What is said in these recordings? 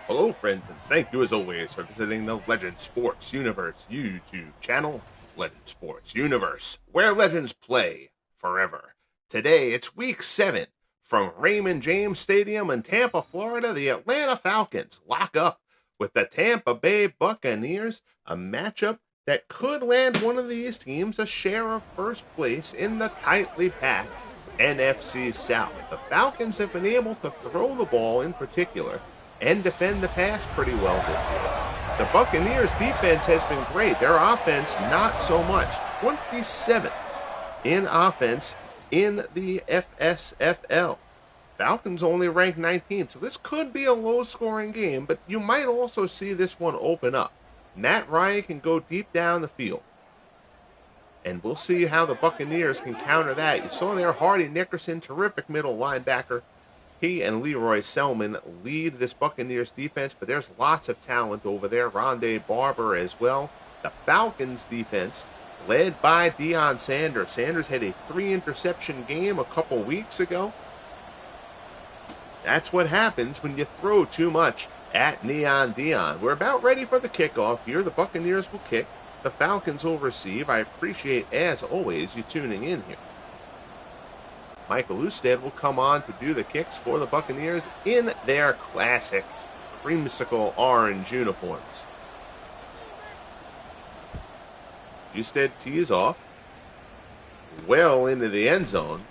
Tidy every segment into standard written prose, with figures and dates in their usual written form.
Hello, friends, and thank you as always for visiting the Legend Sports Universe YouTube channel, Legend Sports Universe, where legends play forever. Today, it's week 7 from Raymond James Stadium in Tampa, Florida. The Atlanta Falcons lock up with the Tampa Bay Buccaneers, a matchup that could land one of these teams a share of first place in the tightly packed NFC South. The Falcons have been able to throw the ball in particular and defend the pass pretty well this year. The Buccaneers defense has been great. Their offense, not so much. 27th in offense in the FSFL. Falcons only ranked 19th, so this could be a low-scoring game, but you might also see this one open up. Matt Ryan can go deep down the field, and we'll see how the Buccaneers can counter that. You saw there Hardy Nickerson, terrific middle linebacker. He and Roy Selmon lead this Buccaneers defense, but there's lots of talent over there. Rondé Barber as well. The Falcons defense, led by Deion Sanders. Sanders had a 3-interception game a couple weeks ago. That's what happens when you throw too much at Neon Deion. We're about ready for the kickoff here. The Buccaneers will kick. The Falcons will receive. I appreciate, as always, you tuning in here. Michael Usted will come on to do the kicks for the Buccaneers in their classic creamsicle orange uniforms. Usted tees off well into the end zone.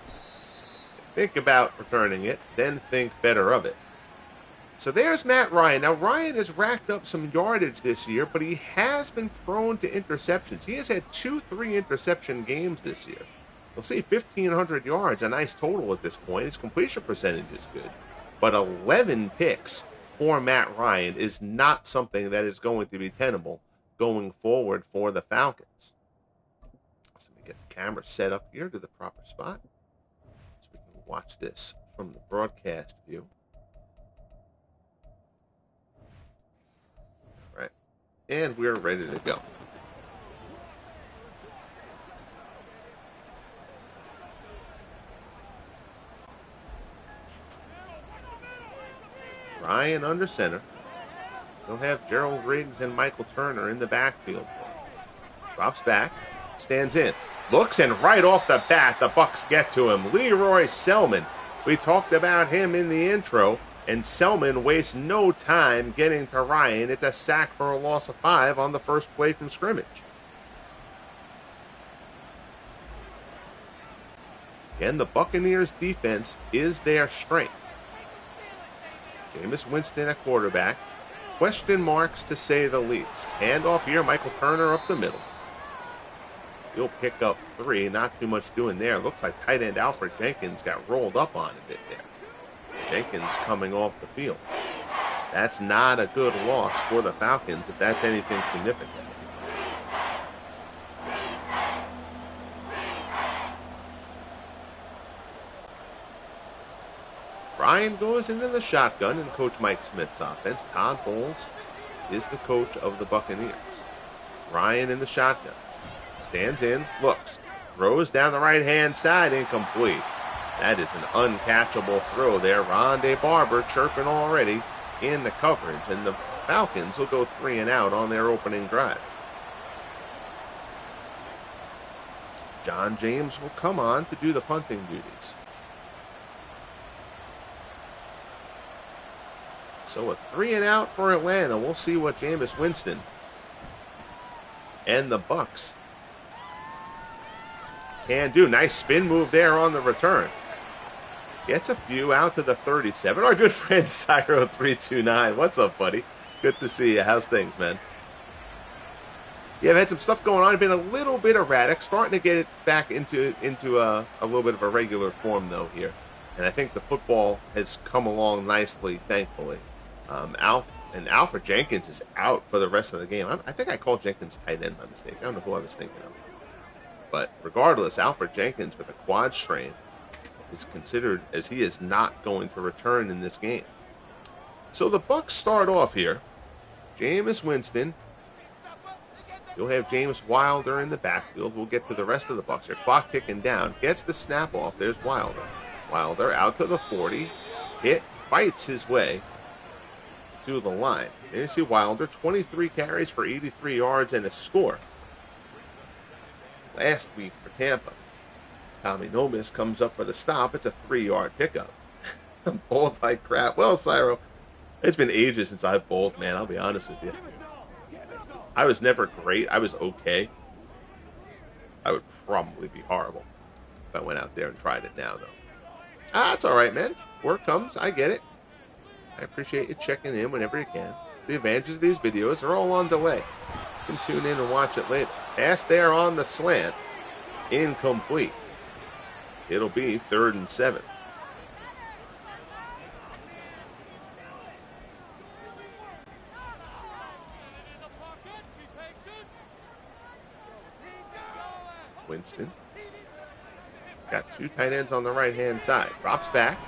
Think about returning it, then think better of it. So there's Matt Ryan. Now, Ryan has racked up some yardage this year, but he has been prone to interceptions. He has had 2 3-interception games this year. We'll see 1,500 yards, a nice total at this point. His completion percentage is good. But 11 picks for Matt Ryan is not something that is going to be tenable going forward for the Falcons. So let me get the camera set up here to the proper spot so we can watch this from the broadcast view. All right. And we're ready to go. Ryan under center. They'll have Gerald Riggs and Michael Turner in the backfield. Drops back, stands in, looks, and right off the bat, the Bucs get to him. Roy Selmon. We talked about him in the intro, and Selmon wastes no time getting to Ryan. It's a sack for a loss of 5 on the first play from scrimmage. Again, the Buccaneers' defense is their strength. Jameis Winston at quarterback. Question marks to say the least. Handoff here, Michael Turner up the middle. He'll pick up 3, not too much doing there. Looks like tight end Alfred Jenkins got rolled up on a bit there. Jenkins coming off the field. That's not a good loss for the Falcons if that's anything significant. Ryan goes into the shotgun in Coach Mike Smith's offense. Todd Bowles is the coach of the Buccaneers. Ryan in the shotgun. Stands in, looks, throws down the right-hand side, incomplete. That is an uncatchable throw there. Rondé Barber chirping already in the coverage, and the Falcons will go 3 and out on their opening drive. John James will come on to do the punting duties. So a 3 and out for Atlanta. We'll see what Jameis Winston and the Bucs can do. Nice spin move there on the return. Gets a few out to the 37. Our good friend Cyro329. What's up, buddy? Good to see you. How's things, man? Yeah, I've had some stuff going on. I've been a little bit erratic. Starting to get it back into a little bit of a regular form, though, here. And I think the football has come along nicely, thankfully. Alfred Jenkins is out for the rest of the game. I think I called Jenkins tight end by mistake. I don't know who I was thinking of. But regardless, Alfred Jenkins with a quad strain is considered as he is not going to return in this game. So the Bucs start off here. Jameis Winston. You'll have James Wilder in the backfield. We'll get to the rest of the Bucs here. Clock ticking down. Gets the snap off. There's Wilder. Wilder out to the 40. Hit. Fights his way to the line. There you see Wilder, 23 carries for 83 yards and a score. Last week for Tampa, Tommy Nomis comes up for the stop. It's a 3-yard pickup. Bowled like crap. Well, Cyro, it's been ages since I've bowled, man. I'll be honest with you. I was never great. I was okay. I would probably be horrible if I went out there and tried it now, though. It's all right, man. Work comes. I get it. I appreciate you checking in whenever you can. The advantages of these videos are all on delay. You can tune in and watch it later. Pass there on the slant. Incomplete. It'll be 3rd and 7. Winston. Got 2 tight ends on the right-hand side. Drops back.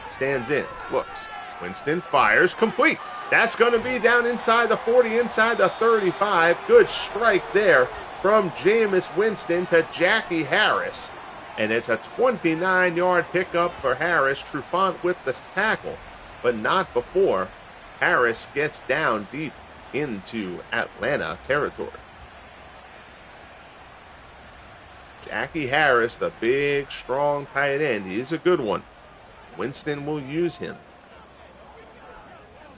Stands in. Looks. Winston fires. Complete. That's going to be down inside the 40, inside the 35. Good strike there from Jameis Winston to Jackie Harris. And it's a 29-yard pickup for Harris. Trufant with the tackle, but not before Harris gets down deep into Atlanta territory. Jackie Harris, the big, strong tight end. He's a good one. Winston will use him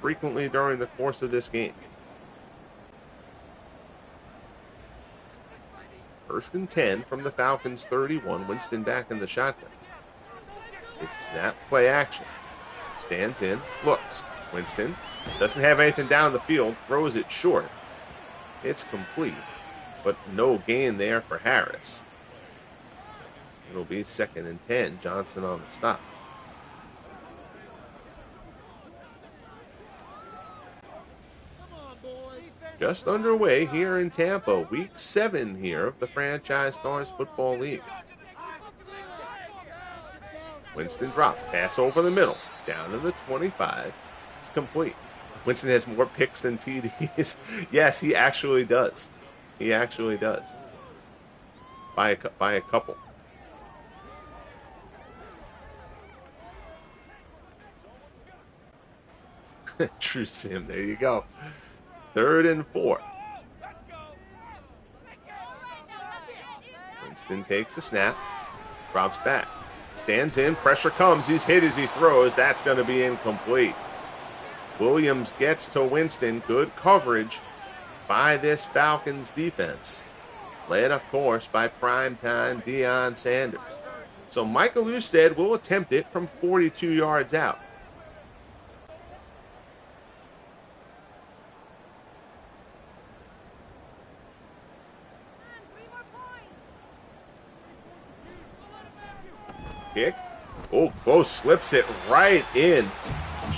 frequently during the course of this game. 1st and 10 from the Falcons 31. Winston back in the shotgun. It's a snap, play action. Stands in, looks. Winston doesn't have anything down the field, throws it short. It's complete, but no gain there for Harris. It'll be 2nd and 10. Johnson on the stop. Just underway here in Tampa, week 7 here of the Franchise Stars Football League. Winston drops, pass over the middle, down to the 25. It's complete. Winston has more picks than TDs. Yes, he actually does. He actually does. By a couple. True Sim, there you go. 3rd and 4. Winston takes the snap, drops back, stands in, pressure comes, he's hit as he throws, that's going to be incomplete. Williams gets to Winston, good coverage by this Falcons defense, led of course by primetime Deion Sanders. So Michael Usted will attempt it from 42 yards out. Kick. Oh, close, slips it right in,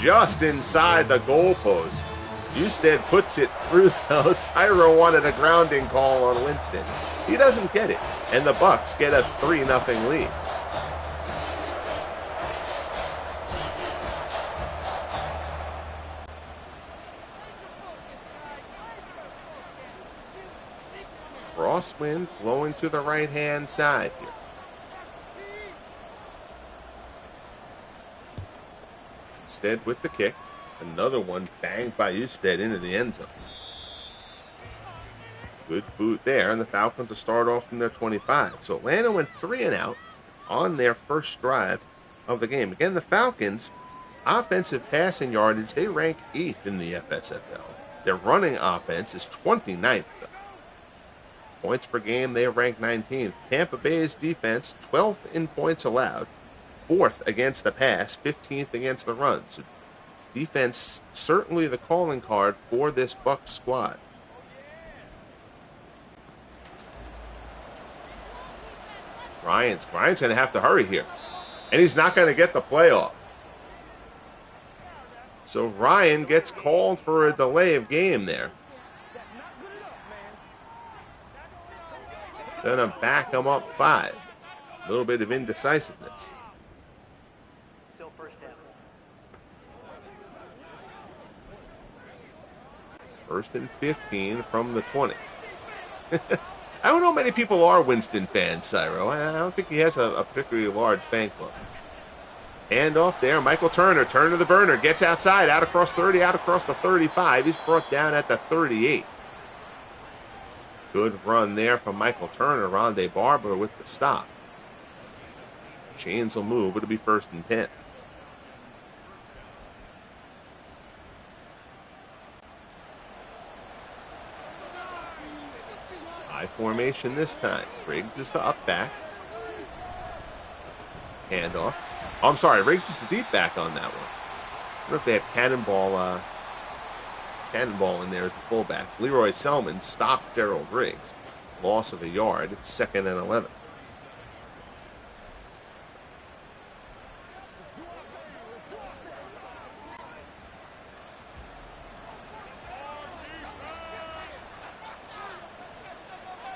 just inside the goalpost. Usted puts it through, though. Cyro wanted a grounding call on Winston. He doesn't get it, and the Bucs get a 3-0 lead. Crosswind flowing to the right-hand side here. Usted with the kick. Another one banged by Usted into the end zone. Good boot there, and the Falcons will start off from their 25. So Atlanta went 3 and out on their first drive of the game. Again, the Falcons, offensive passing yardage, they rank 8th in the FSFL. Their running offense is 29th. Points per game, they rank 19th. Tampa Bay's defense, 12th in points allowed. 4th against the pass, 15th against the run. So defense certainly the calling card for this Bucs squad. Ryan's going to have to hurry here. And he's not going to get the playoff. So Ryan gets called for a delay of game there. Going to back him up 5. A little bit of indecisiveness. 1st and 15 from the 20. I don't know many people are Winston fans, Cyro. I don't think he has a particularly large fan club. Hand off there. Michael Turner. Turner the burner. Gets outside. Out across 30. Out across the 35. He's brought down at the 38. Good run there from Michael Turner. Rondé Barber with the stop. Chains will move. It'll be 1st and 10. High formation this time. Riggs is the up back. Handoff. Oh, I'm sorry. Riggs was the deep back on that one. I don't know if they have Cannonball in there as the fullback. Leroy Selmon stops Gerald Riggs. Loss of a yard. It's 2nd and 11.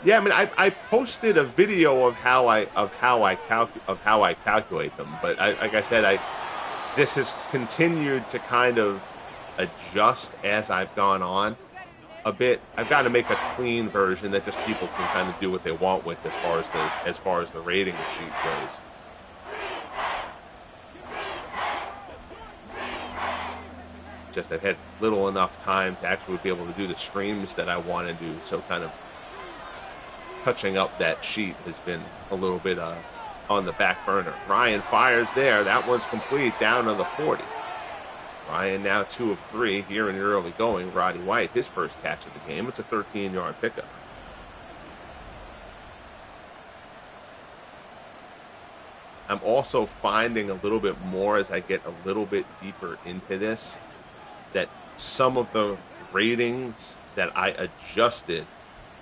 Yeah, I mean, I posted a video of how I calculate them, but like I said, this has continued to kind of adjust as I've gone on a bit. I've got to make a clean version that just people can kind of do what they want with as far as the rating sheet goes. Just I've had little enough time to actually be able to do the streams that I want to do, so kind of touching up that sheet has been a little bit on the back burner. Ryan fires there. That one's complete, down to the 40. Ryan now 2 of 3 here in the early going. Roddy White, his first catch of the game. It's a 13-yard pickup. I'm also finding a little bit more as I get a little bit deeper into this that some of the ratings that I adjusted,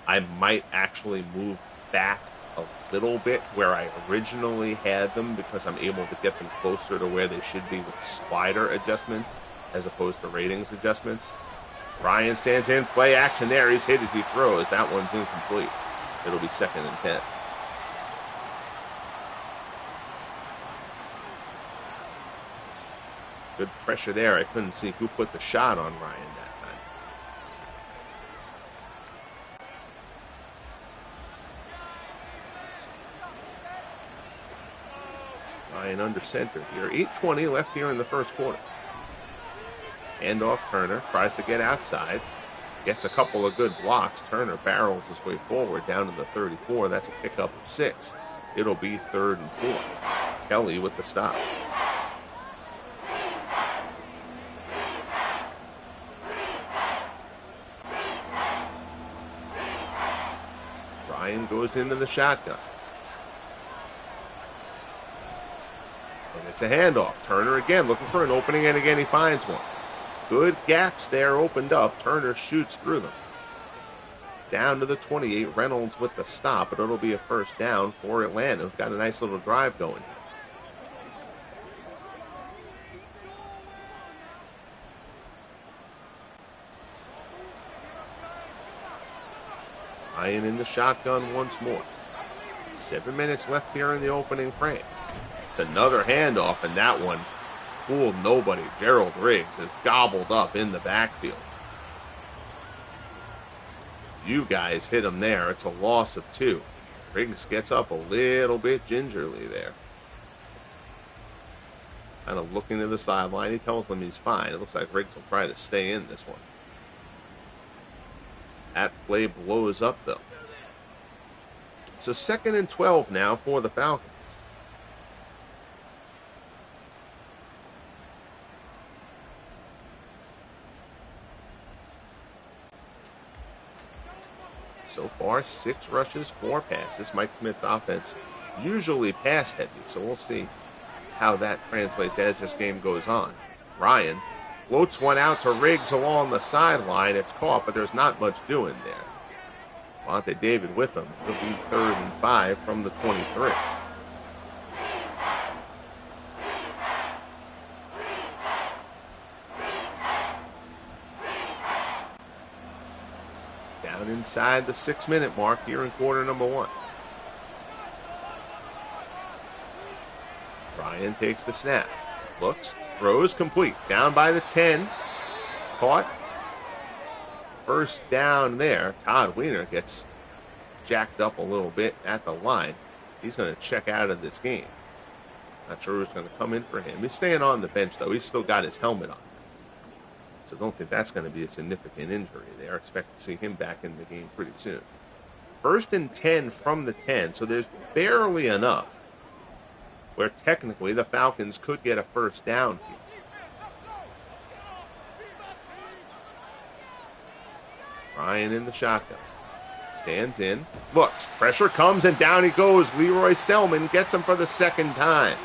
I might actually move back a little bit where I originally had them, because I'm able to get them closer to where they should be with slider adjustments as opposed to ratings adjustments. Ryan stands in, play action there. He's hit as he throws. That one's incomplete. It'll be 2nd and 10. Good pressure there. I couldn't see who put the shot on Ryan that time. Ryan under center here. 8:20 left here in the first quarter. Handoff Turner. Tries to get outside. Gets a couple of good blocks. Turner barrels his way forward down to the 34. That's a pickup of 6. It'll be 3rd and 4. Kelly with the stop. Ryan goes into the shotgun. And it's a handoff. Turner again looking for an opening, and again he finds one. Good gaps there opened up. Turner shoots through them. Down to the 28. Reynolds with the stop, but it'll be a 1st down for Atlanta. Who've got a nice little drive going here. Ryan in the shotgun once more. 7 minutes left here in the opening frame. It's another handoff, and that one fooled nobody. Gerald Riggs is gobbled up in the backfield. You guys hit him there. It's a loss of 2. Riggs gets up a little bit gingerly there. Kind of looking to the sideline. He tells them he's fine. It looks like Riggs will try to stay in this one. That play blows up, though. So 2nd and 12 now for the Falcons. So far, 6 rushes, 4 passes. Mike Smith's offense usually pass heavy, so we'll see how that translates as this game goes on. Ryan floats one out to Riggs along the sideline. It's caught, but there's not much doing there. Monte David with him. It'll be 3rd and 5 from the 23. Down inside the 6-minute mark here in quarter number 1. Ryan takes the snap. Looks, throws, complete. Down by the 10. Caught. 1st down there. Todd Weiner gets jacked up a little bit at the line. He's going to check out of this game. Not sure who's going to come in for him. He's staying on the bench, though. He's still got his helmet on. So don't think that's going to be a significant injury there. Expect to see him back in the game pretty soon. 1st and 10 from the 10, so there's barely enough where technically the Falcons could get a first down here. Ryan in the shotgun. Stands in. Looks. Pressure comes and down he goes. Leroy Selmon gets him for the second time.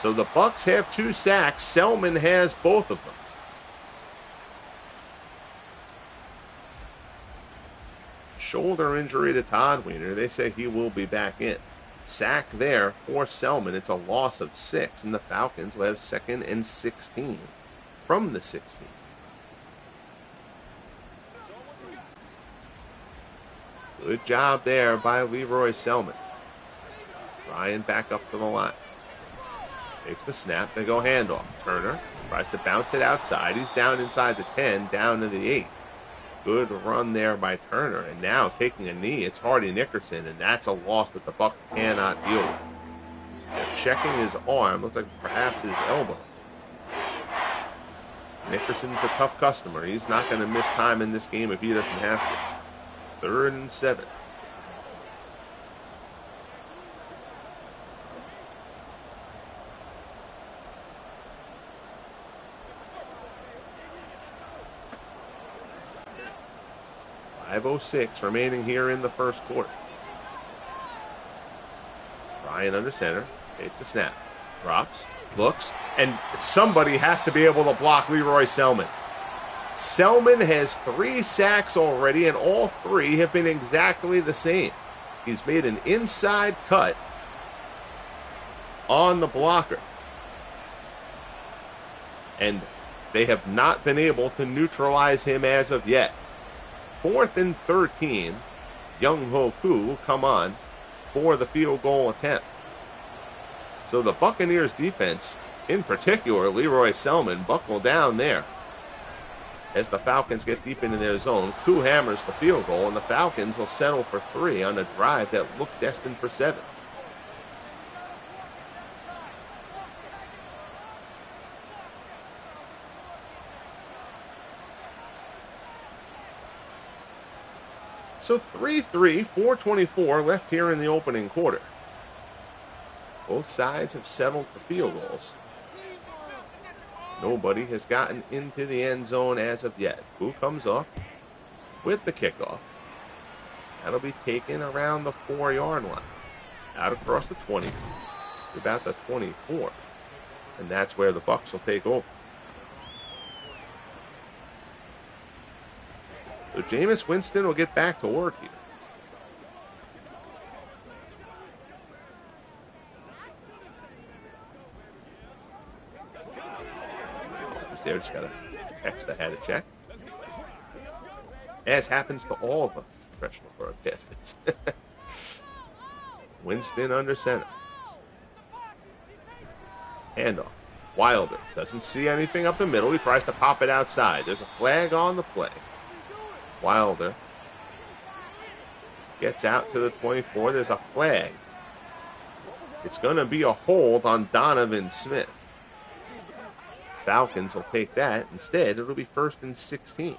So the Bucs have 2 sacks. Selmon has both of them. Shoulder injury to Todd Weiner. They say he will be back in. Sack there for Selmon. It's a loss of 6, and the Falcons will have 2nd and 16 from the 16. Good job there by Leroy Selmon. Ryan back up to the line. Takes the snap. They go handoff. Turner tries to bounce it outside. He's down inside the 10, down to the 8. Good run there by Turner. And now taking a knee, it's Hardy Nickerson, and that's a loss that the Bucs cannot deal with. They're checking his arm. Looks like perhaps his elbow. Nickerson's a tough customer. He's not going to miss time in this game if he doesn't have to. 3rd and 7. .506 remaining here in the first quarter. Ryan under center. Takes the snap. Drops. Looks. And somebody has to be able to block Leroy Selmon. Selmon has 3 sacks already, and all 3 have been exactly the same. He's made an inside cut on the blocker. And they have not been able to neutralize him as of yet. 4th and 13. Young Ho Koo will come on for the field goal attempt. So the Buccaneers defense, in particular Leroy Selmon, buckle down there. As the Falcons get deep into their zone, Koo hammers the field goal, and the Falcons will settle for 3 on a drive that looked destined for 7. So 3-3, 4:24 left here in the opening quarter. Both sides have settled for field goals. Nobody has gotten into the end zone as of yet. Who comes off with the kickoff? That'll be taken around the 4-yard line. Out across the 20, to about the 24. And that's where the Bucs will take over. So Jameis Winston will get back to work here. There, just got a text I had to check. As happens to all of the professional broadcasters. Winston under center. Handoff. Wilder doesn't see anything up the middle. He tries to pop it outside. There's a flag on the play. Wilder gets out to the 24. There's a flag. It's going to be a hold on Donovan Smith. Falcons will take that. Instead, it'll be 1st and 16.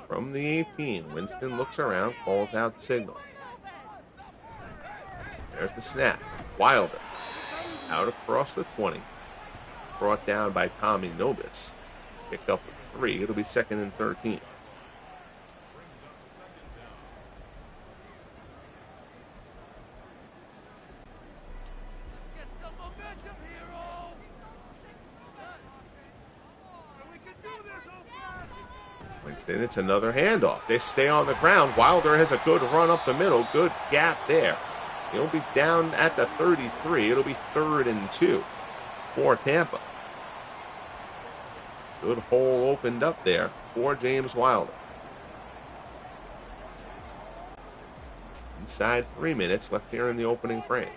From the 18, Winston looks around, calls out the signal. There's the snap. Wilder out across the 20. Brought down by Tommy Nobis. Picked up with 3. It'll be 2nd and 13. Winston, it's another handoff. They stay on the ground. Wilder has a good run up the middle. Good gap there. He'll be down at the 33. It'll be 3rd and 2 for Tampa. Good hole opened up there for James Wilder. Inside 3 minutes left here in the opening frame.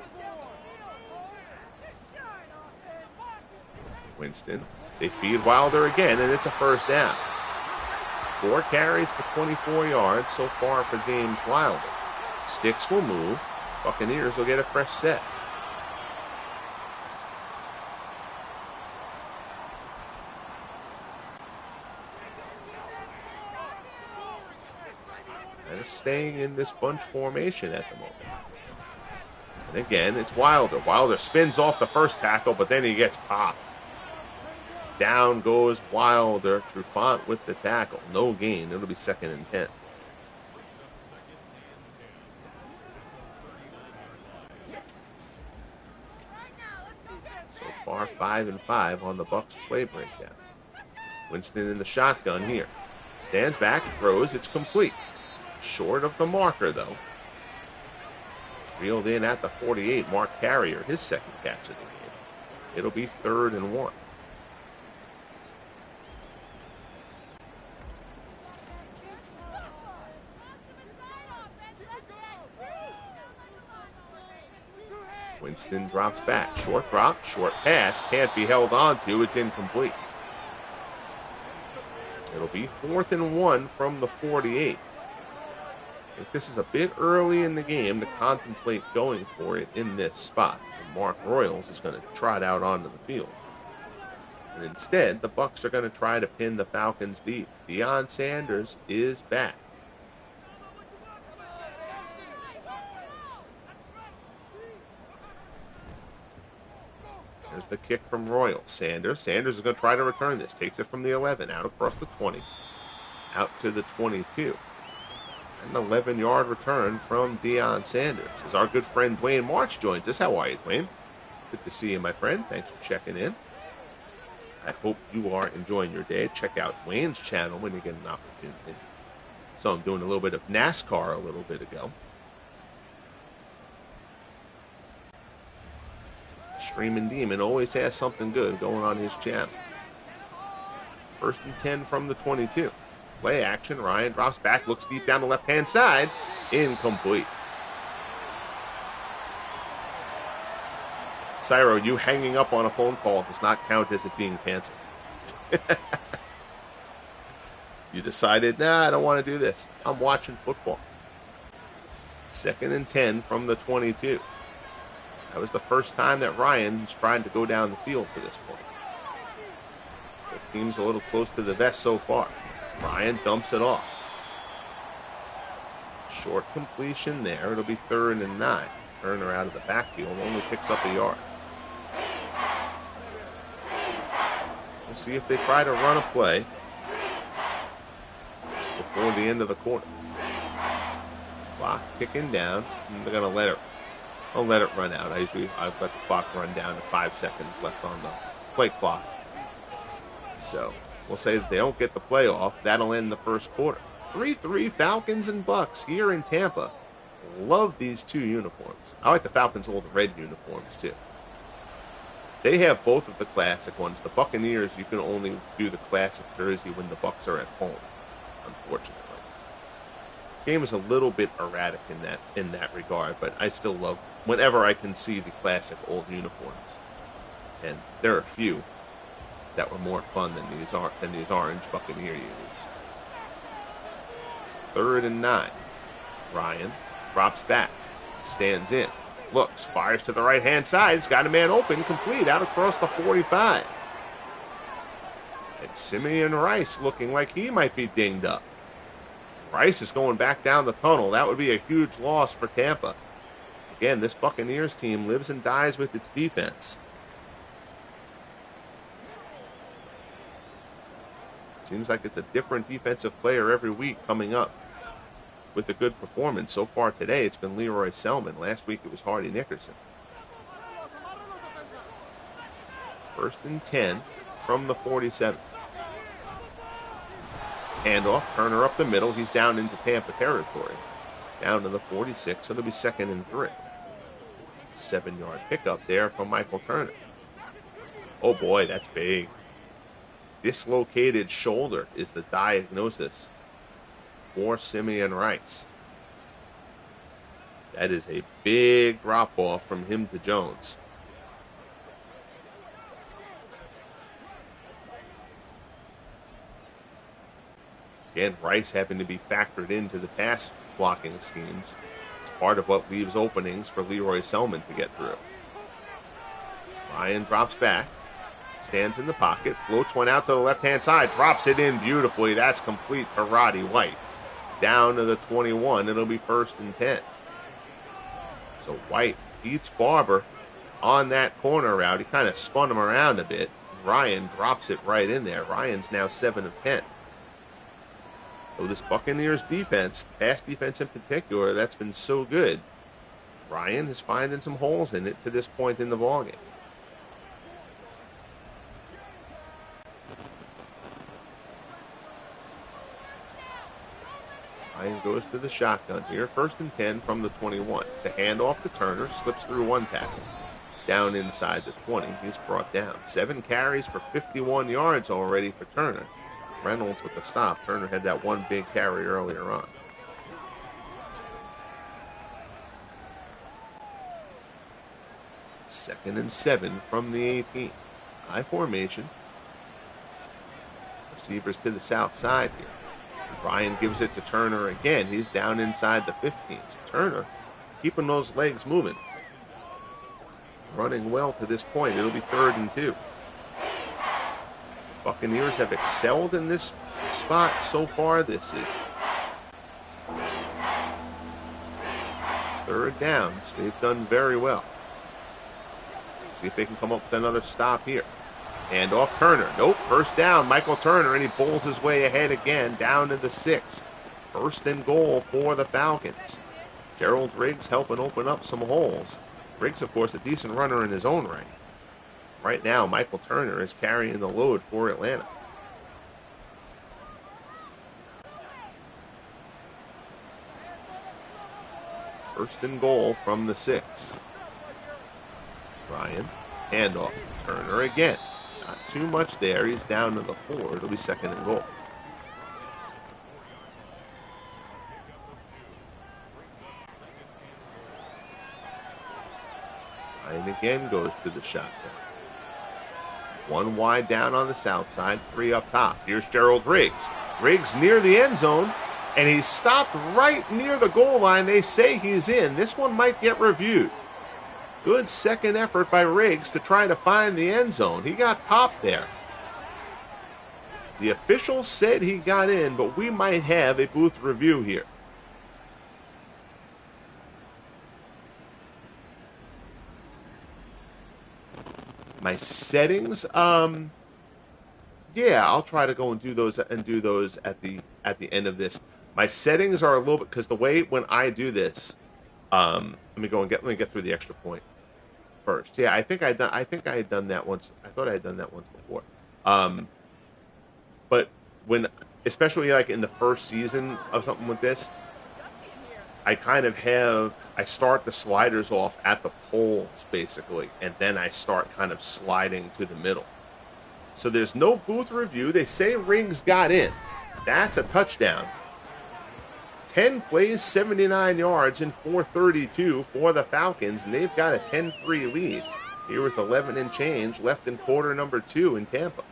Winston. They feed Wilder again, and it's a first down. 4 carries for 24 yards so far for James Wilder. Sticks will move. Buccaneers will get a fresh set. And staying in this bunch formation at the moment. And again, it's Wilder. Wilder spins off the first tackle, but then he gets popped. Down goes Wilder. Trufant with the tackle. No gain. It'll be 2nd and 10. So far, 5 and 5 on the Bucs play breakdown. Winston in the shotgun here. Stands back, throws. It's complete. Short of the marker, though. Reeled in at the 48. Mark Carrier, his 2nd catch of the game. It'll be 3rd and 1. Winston drops back. Short drop, short pass. Can't be held on to. It's incomplete. It'll be 4th and 1 from the 48. I think this is a bit early in the game to contemplate going for it in this spot. And Mark Royals is going to trot out onto the field. And instead, the Bucs are going to try to pin the Falcons deep. Deion Sanders is back. There's the kick from Royals. Sanders is going to try to return this. Takes it from the 11, out across the 20, out to the 22. An 11-yard return from Deion Sanders. As our good friend Dwayne March joins us. How are you, Dwayne? Good to see you, my friend. Thanks for checking in. I hope you are enjoying your day. Check out Dwayne's channel when you get an opportunity. So I'm doing a little bit of NASCAR a little bit ago. Streaming Demon always has something good going on his channel. 1st and 10 from the 22. Play action. Ryan drops back, looks deep down the left-hand side. Incomplete. Cyro, you hanging up on a phone call does not count as it being canceled. You decided, I don't want to do this. I'm watching football. 2nd and 10 from the 22. That was the first time that Ryan's tried to go down the field to this point. The team's a little close to the vest so far. Ryan dumps it off. Short completion there. It'll be 3rd and 9. Turner out of the backfield only picks up a yard. We'll see if they try to run a play before the end of the quarter. Clock ticking down. And they're going to let it run out. I've let the clock run down to 5 seconds left on the play clock. So we'll say that they don't get the play off. That'll end the first quarter. 3-3 Falcons and Bucs here in Tampa. Love these 2 uniforms. I like the Falcons' old red uniforms too. They have both of the classic ones. The Buccaneers, you can only do the classic jersey when the Bucs are at home, unfortunately. Game is a little bit erratic in that regard, but I still love whenever I can see the classic old uniforms. And there are a few that were more fun than these orange Buccaneer units. 3rd and 9. Ryan drops back, stands in, looks, fires to the right-hand side. He's got a man open, complete, out across the 45. And Simeon Rice looking like he might be dinged up. Rice is going back down the tunnel. That would be a huge loss for Tampa. Again, this Buccaneers team lives and dies with its defense. Seems like it's a different defensive player every week coming up with a good performance. So far today, it's been Roy Selmon. Last week, it was Hardy Nickerson. 1st and 10 from the 47. Handoff, Turner up the middle. He's down into Tampa territory. Down to the 46, so it'll be 2nd and 3. 7-yard pickup there from Michael Turner. Oh boy, that's big. Dislocated shoulder is the diagnosis for Simeon Rice. That is a big drop-off from him to Jones. Again, Rice having to be factored into the pass blocking schemes. It's part of what leaves openings for Roy Selmon to get through. Ryan drops back, stands in the pocket, floats one out to the left-hand side, drops it in beautifully. That's complete to Roddy White. Down to the 21, it'll be 1st and 10. So White beats Barber on that corner route. He kind of spun him around a bit. Ryan drops it right in there. Ryan's now 7 of 10. So this Buccaneers defense, pass defense in particular, that's been so good. Ryan is finding some holes in it to this point in the ballgame. Ryan goes to the shotgun here. 1st and 10 from the 21. It's a handoff to Turner. Slips through one tackle. Down inside the 20. He's brought down. 7 carries for 51 yards already for Turner. Reynolds with the stop. Turner had that one big carry earlier on. Second and 7 from the 18. High formation. Receivers to the south side here. Ryan gives it to Turner again. He's down inside the 15. So Turner keeping those legs moving. Running well to this point. It'll be 3rd and 2. Buccaneers have excelled in this spot so far this season. 3rd downs. They've done very well. See if they can come up with another stop here. Hand off Turner. Nope. 1st down. Michael Turner, and he pulls his way ahead again down to the 6. 1st and goal for the Falcons. Gerald Riggs helping open up some holes. Riggs, of course, a decent runner in his own right. Right now, Michael Turner is carrying the load for Atlanta. First and goal from the 6. Ryan, handoff. Turner again. Not too much there. He's down to the 4. It'll be 2nd and goal. Ryan again goes to the shotgun. 1 wide down on the south side, 3 up top. Here's Gerald Riggs. Riggs near the end zone, and he's stopped right near the goal line. They say he's in. This one might get reviewed. Good second effort by Riggs to try to find the end zone. He got popped there. The officials said he got in, but we might have a booth review here. My settings, yeah, I'll try to go and do those at the end of this. My settings are a little bit, because the way when I do this, let me get through the extra point first. Yeah, I think I had done that once. I thought I had done that once before. But when, especially like in the first season of something with this, I start the sliders off at the poles, basically, and then I start kind of sliding to the middle. So there's no booth review. They say Riggs got in. That's a touchdown. 10 plays, 79 yards, and 432 for the Falcons, and they've got a 10-3 lead here with 11 and change left in quarter number 2 in Tampa.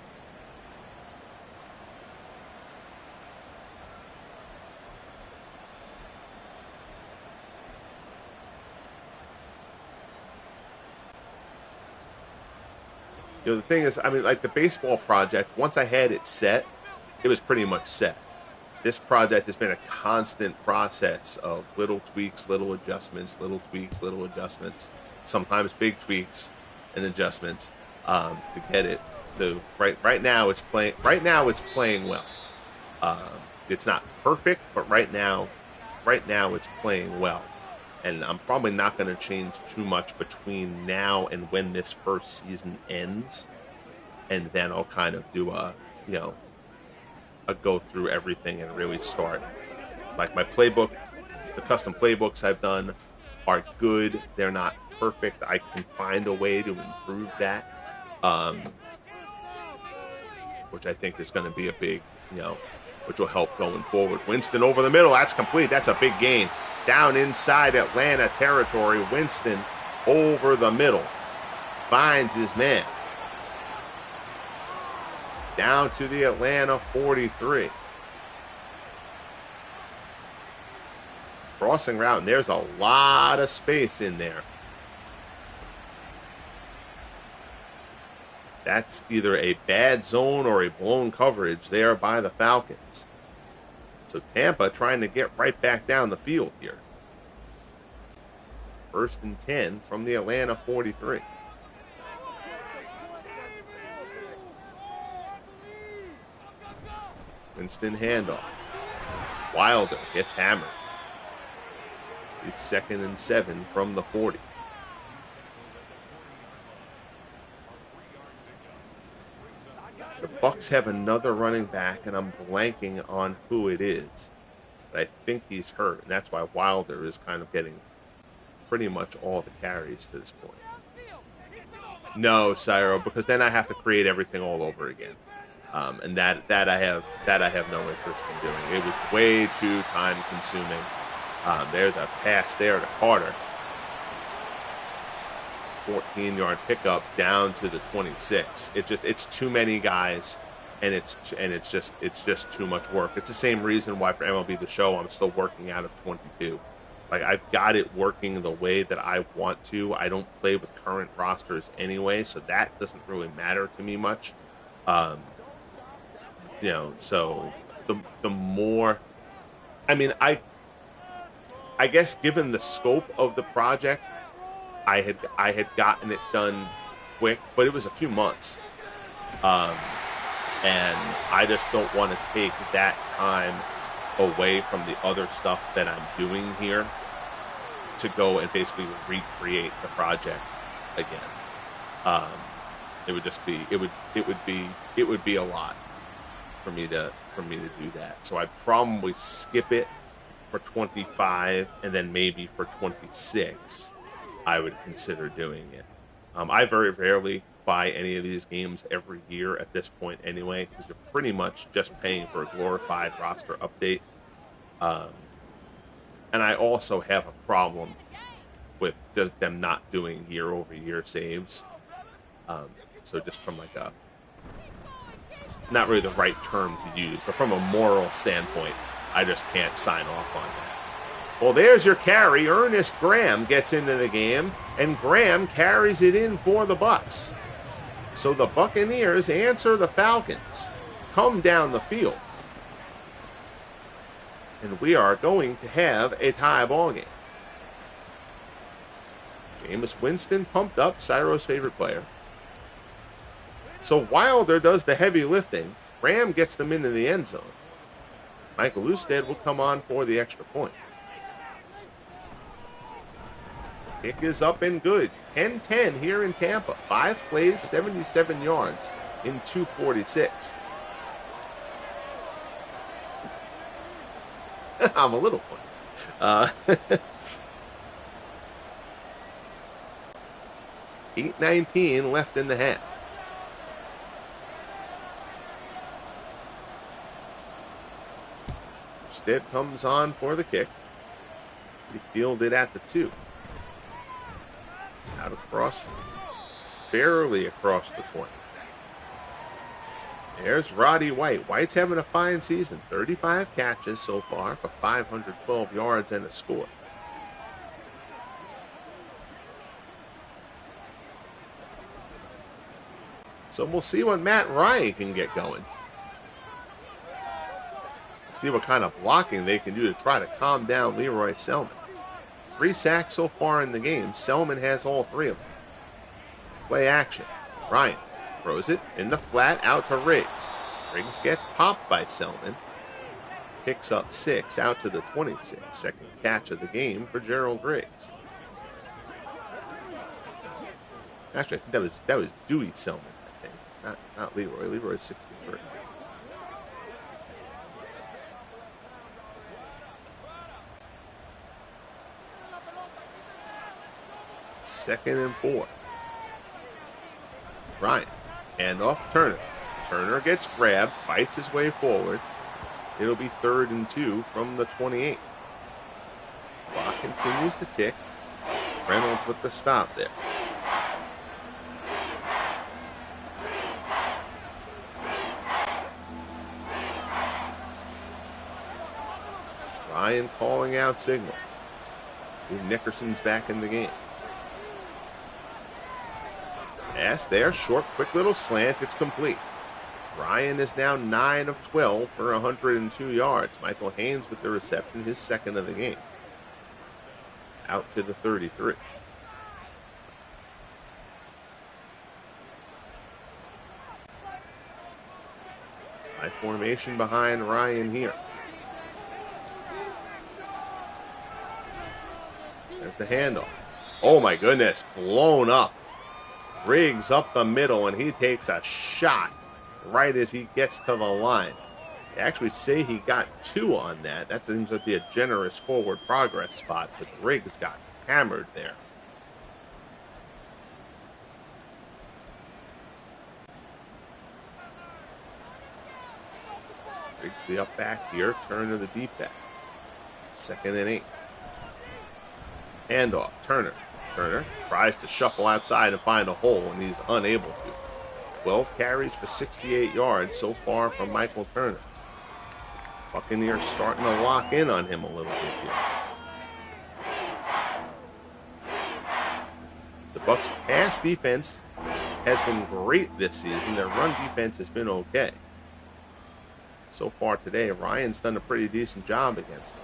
You know, the thing is, I mean, like the baseball project, once I had it set, it was pretty much set. This project has been a constant process of little tweaks, little adjustments, little tweaks, little adjustments, sometimes big tweaks and adjustments to get it. So right now it's playing well. It's not perfect, but right now it's playing well. And I'm probably not going to change too much between now and when this first season ends. And then I'll kind of do a go through everything and really start. Like my playbook, the custom playbooks I've done are good. They're not perfect. I can find a way to improve that, which I think is going to be a big, which will help going forward. Winston over the middle. That's complete. That's a big gain. Down inside Atlanta territory. Winston over the middle. Finds his man. Down to the Atlanta 43. Crossing route, and there's a lot of space in there. That's either a bad zone or a blown coverage there by the Falcons. So Tampa trying to get right back down the field here. 1st and 10 from the Atlanta 43. Winston handoff. Wilder gets hammered. It's 2nd and 7 from the 40. The Bucs have another running back, and I'm blanking on who it is. But I think he's hurt, and that's why Wilder is kind of getting pretty much all the carries to this point. No, Cyro, because then I have to create everything all over again, and that I have no interest in doing. It was way too time consuming. There's a pass there to Carter. 14-yard pickup down to the 26. It's too many guys, and it's just too much work. It's the same reason why for MLB The Show I'm still working out of 22. Like, I've got it working the way that I want to. I don't play with current rosters anyway, so that doesn't really matter to me much. So the more, I mean, I guess given the scope of the project, I had gotten it done quick, but it was a few months, and I just don't want to take that time away from the other stuff that I'm doing here to go and basically recreate the project again. It would be a lot for me to do that. So I'd probably skip it for 25, and then maybe for 26. I would consider doing it. I very rarely buy any of these games every year at this point anyway, because you're pretty much just paying for a glorified roster update. And I also have a problem with just them not doing year-over-year saves. So just from like it's not really the right term to use, but from a moral standpoint, I just can't sign off on that. Well, there's your carry. Ernest Graham gets into the game, and Graham carries it in for the Bucs. So the Buccaneers answer the Falcons, come down the field, and we are going to have a tie ball game. Jameis Winston pumped up, Cyro's favorite player. So Wilder does the heavy lifting. Graham gets them into the end zone. Michael Ustad will come on for the extra point. Kick is up and good. 10-10 here in Tampa. 5 plays, 77 yards in 2:46. I'm a little funny. 8:19 left in the half. Stead comes on for the kick. He fielded at the 2. Out across, barely across the 20. There's Roddy White. White's having a fine season. 35 catches so far for 512 yards and a score. So we'll see what Matt Ryan can get going. See what kind of blocking they can do to try to calm down Roy Selmon. 3 sacks so far in the game. Selmon has all 3 of them. Play action. Ryan throws it in the flat out to Riggs. Riggs gets popped by Selmon. Picks up 6 out to the 26. Second catch of the game for Gerald Riggs. Actually, I think that was Dewey Selmon, I think. Not Leroy. Leroy's 63. Second and 4. Ryan, handoff Turner. Turner gets grabbed, fights his way forward. It'll be 3rd and 2 from the 28. Clock continues to tick. Reynolds with the stop there. Ryan calling out signals. Nickerson's back in the game. Pass there, short, quick little slant. It's complete. Ryan is now 9 of 12 for 102 yards. Michael Haynes with the reception, his second of the game. Out to the 33. High formation behind Ryan here. There's the handoff. Oh my goodness, blown up. Riggs up the middle, and he takes a shot right as he gets to the line. They actually say he got 2 on that. That seems to be a generous forward progress spot, but Riggs got hammered there. Riggs the up back here, turn to the deep back. 2nd and 8. Handoff, Turner. Turner tries to shuffle outside and find a hole, and he's unable to. 12 carries for 68 yards so far from Michael Turner. Buccaneers starting to lock in on him a little bit here. The Bucs' pass defense has been great this season. Their run defense has been okay. So far today, Ryan's done a pretty decent job against them.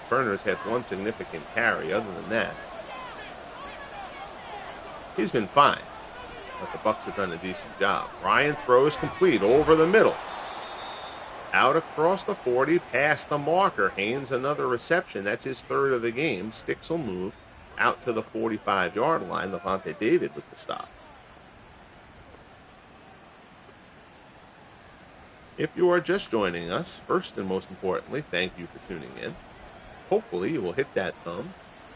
Turner's had 1 significant carry. Other than that, he's been fine. But the Bucs have done a decent job. Ryan throws complete over the middle. Out across the 40, past the marker. Haynes another reception. That's his 3rd of the game. Sticks will move out to the 45-yard line. Levante David with the stop. If you are just joining us, first and most importantly, thank you for tuning in. Hopefully you will hit that thumb,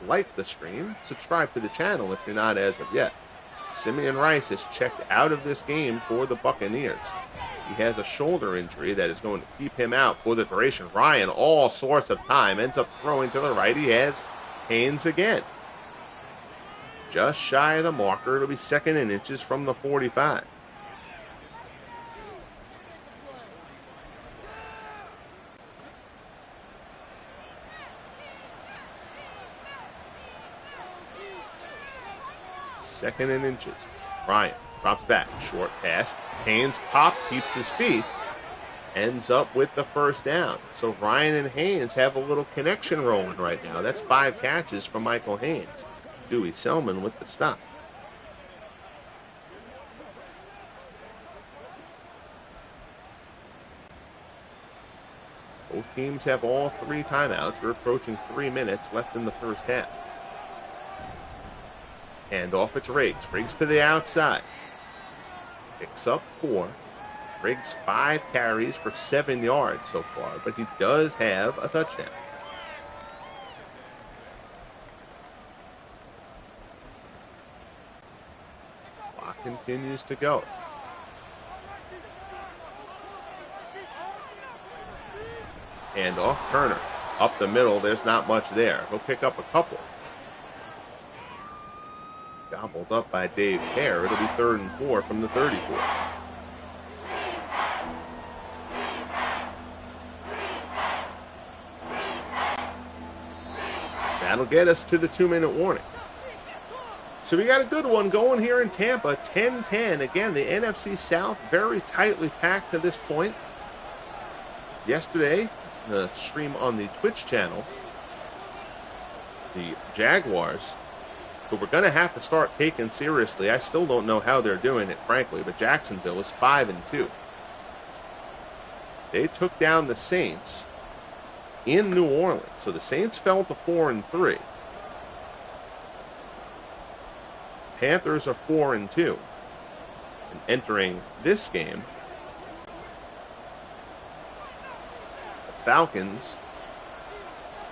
like the stream, subscribe to the channel if you're not as of yet. Simeon Rice is checked out of this game for the Buccaneers. He has a shoulder injury that is going to keep him out for the duration. Ryan, all source of time, ends up throwing to the right. He has Haynes again. Just shy of the marker. It'll be 2nd and inches from the 45. Second and inches. Ryan drops back. Short pass. Haynes pops, keeps his feet. Ends up with the 1st down. So Ryan and Haynes have a little connection rolling right now. That's 5 catches from Michael Haynes. Roy Selmon with the stop. Both teams have all 3 timeouts. We're approaching 3 minutes left in the first half. Handoff, it's Riggs. Riggs to the outside. Picks up 4. Riggs 5 carries for 7 yards so far, but he does have a touchdown. Clock continues to go. Handoff, Turner. Up the middle, there's not much there. He'll pick up a couple. Gobbled up by Dave Hare. It'll be 3rd and 4 from the 34. That'll get us to the 2-minute warning. So we got a good one going here in Tampa. 10-10. Again, the NFC South very tightly packed to this point. Yesterday, the stream on the Twitch channel, the Jaguars, who we're going to have to start taking seriously. I still don't know how they're doing it, frankly, but Jacksonville is 5-2. They took down the Saints in New Orleans. So the Saints fell to 4-3. Panthers are 4-2. And entering this game, the Falcons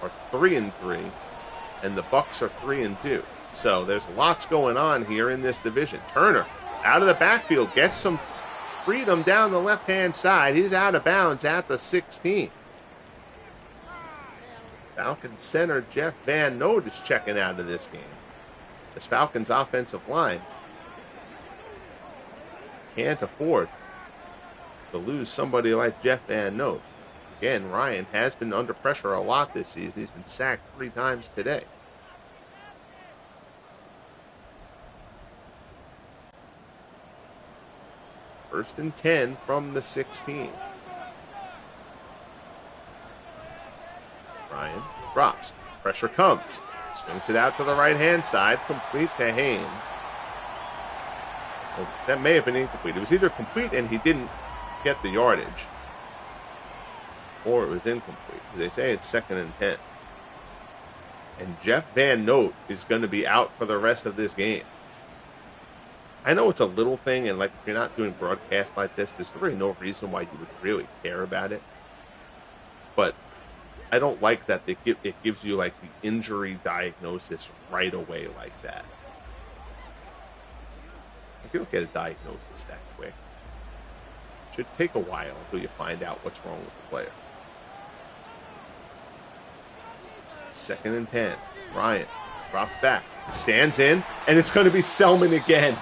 are 3-3, and the Bucs are 3-2. So there's lots going on here in this division. Turner out of the backfield gets some freedom down the left-hand side. He's out of bounds at the 16. Falcons center Jeff Van Note is checking out of this game. This Falcons offensive line can't afford to lose somebody like Jeff Van Note. Again, Ryan has been under pressure a lot this season. He's been sacked 3 times today. First and 10 from the 16. Ryan drops. Pressure comes. Swings it out to the right-hand side. Complete to Haynes. Well, that may have been incomplete. It was either complete and he didn't get the yardage, or it was incomplete. They say it's 2nd and 10. And Jeff Van Note is going to be out for the rest of this game. I know it's a little thing, and like if you're not doing broadcast like this, there's really no reason why you would really care about it. But I don't like that it gives you like the injury diagnosis right away like that. If you don't get a diagnosis that quick, it should take a while until you find out what's wrong with the player. 2nd and 10. Ryan drops back, stands in, and it's going to be Selmon again.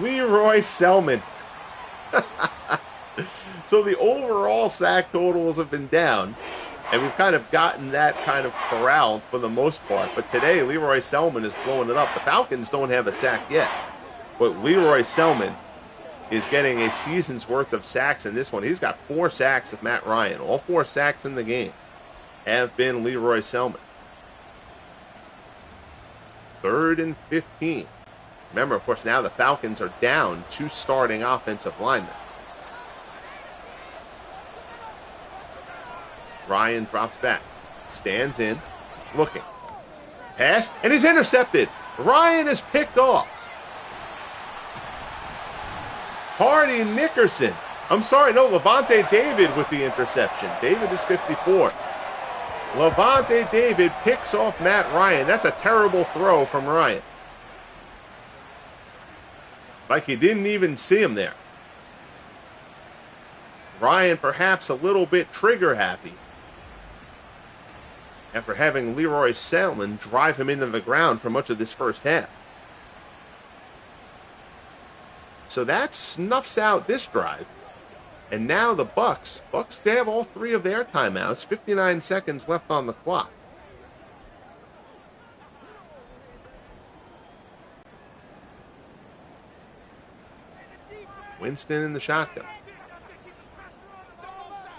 Roy Selmon. So the overall sack totals have been down, and we've kind of gotten that kind of corralled for the most part. But today, Roy Selmon is blowing it up. The Falcons don't have a sack yet, but Roy Selmon is getting a season's worth of sacks in this one. He's got 4 sacks with Matt Ryan. All 4 sacks in the game have been Roy Selmon. 3rd and 15. Remember, of course, now the Falcons are down 2 starting offensive linemen. Ryan drops back, stands in, looking. Pass, and he's intercepted. Ryan is picked off. Hardy Nickerson. I'm sorry, no, Levante David with the interception. David is 54. Levante David picks off Matt Ryan. That's a terrible throw from Ryan. Like he didn't even see him there. Ryan perhaps a little bit trigger happy after having Roy Selmon drive him into the ground for much of this first half. So that snuffs out this drive. And now the Bucs they have all 3 of their timeouts, 59 seconds left on the clock. Winston in the shotgun.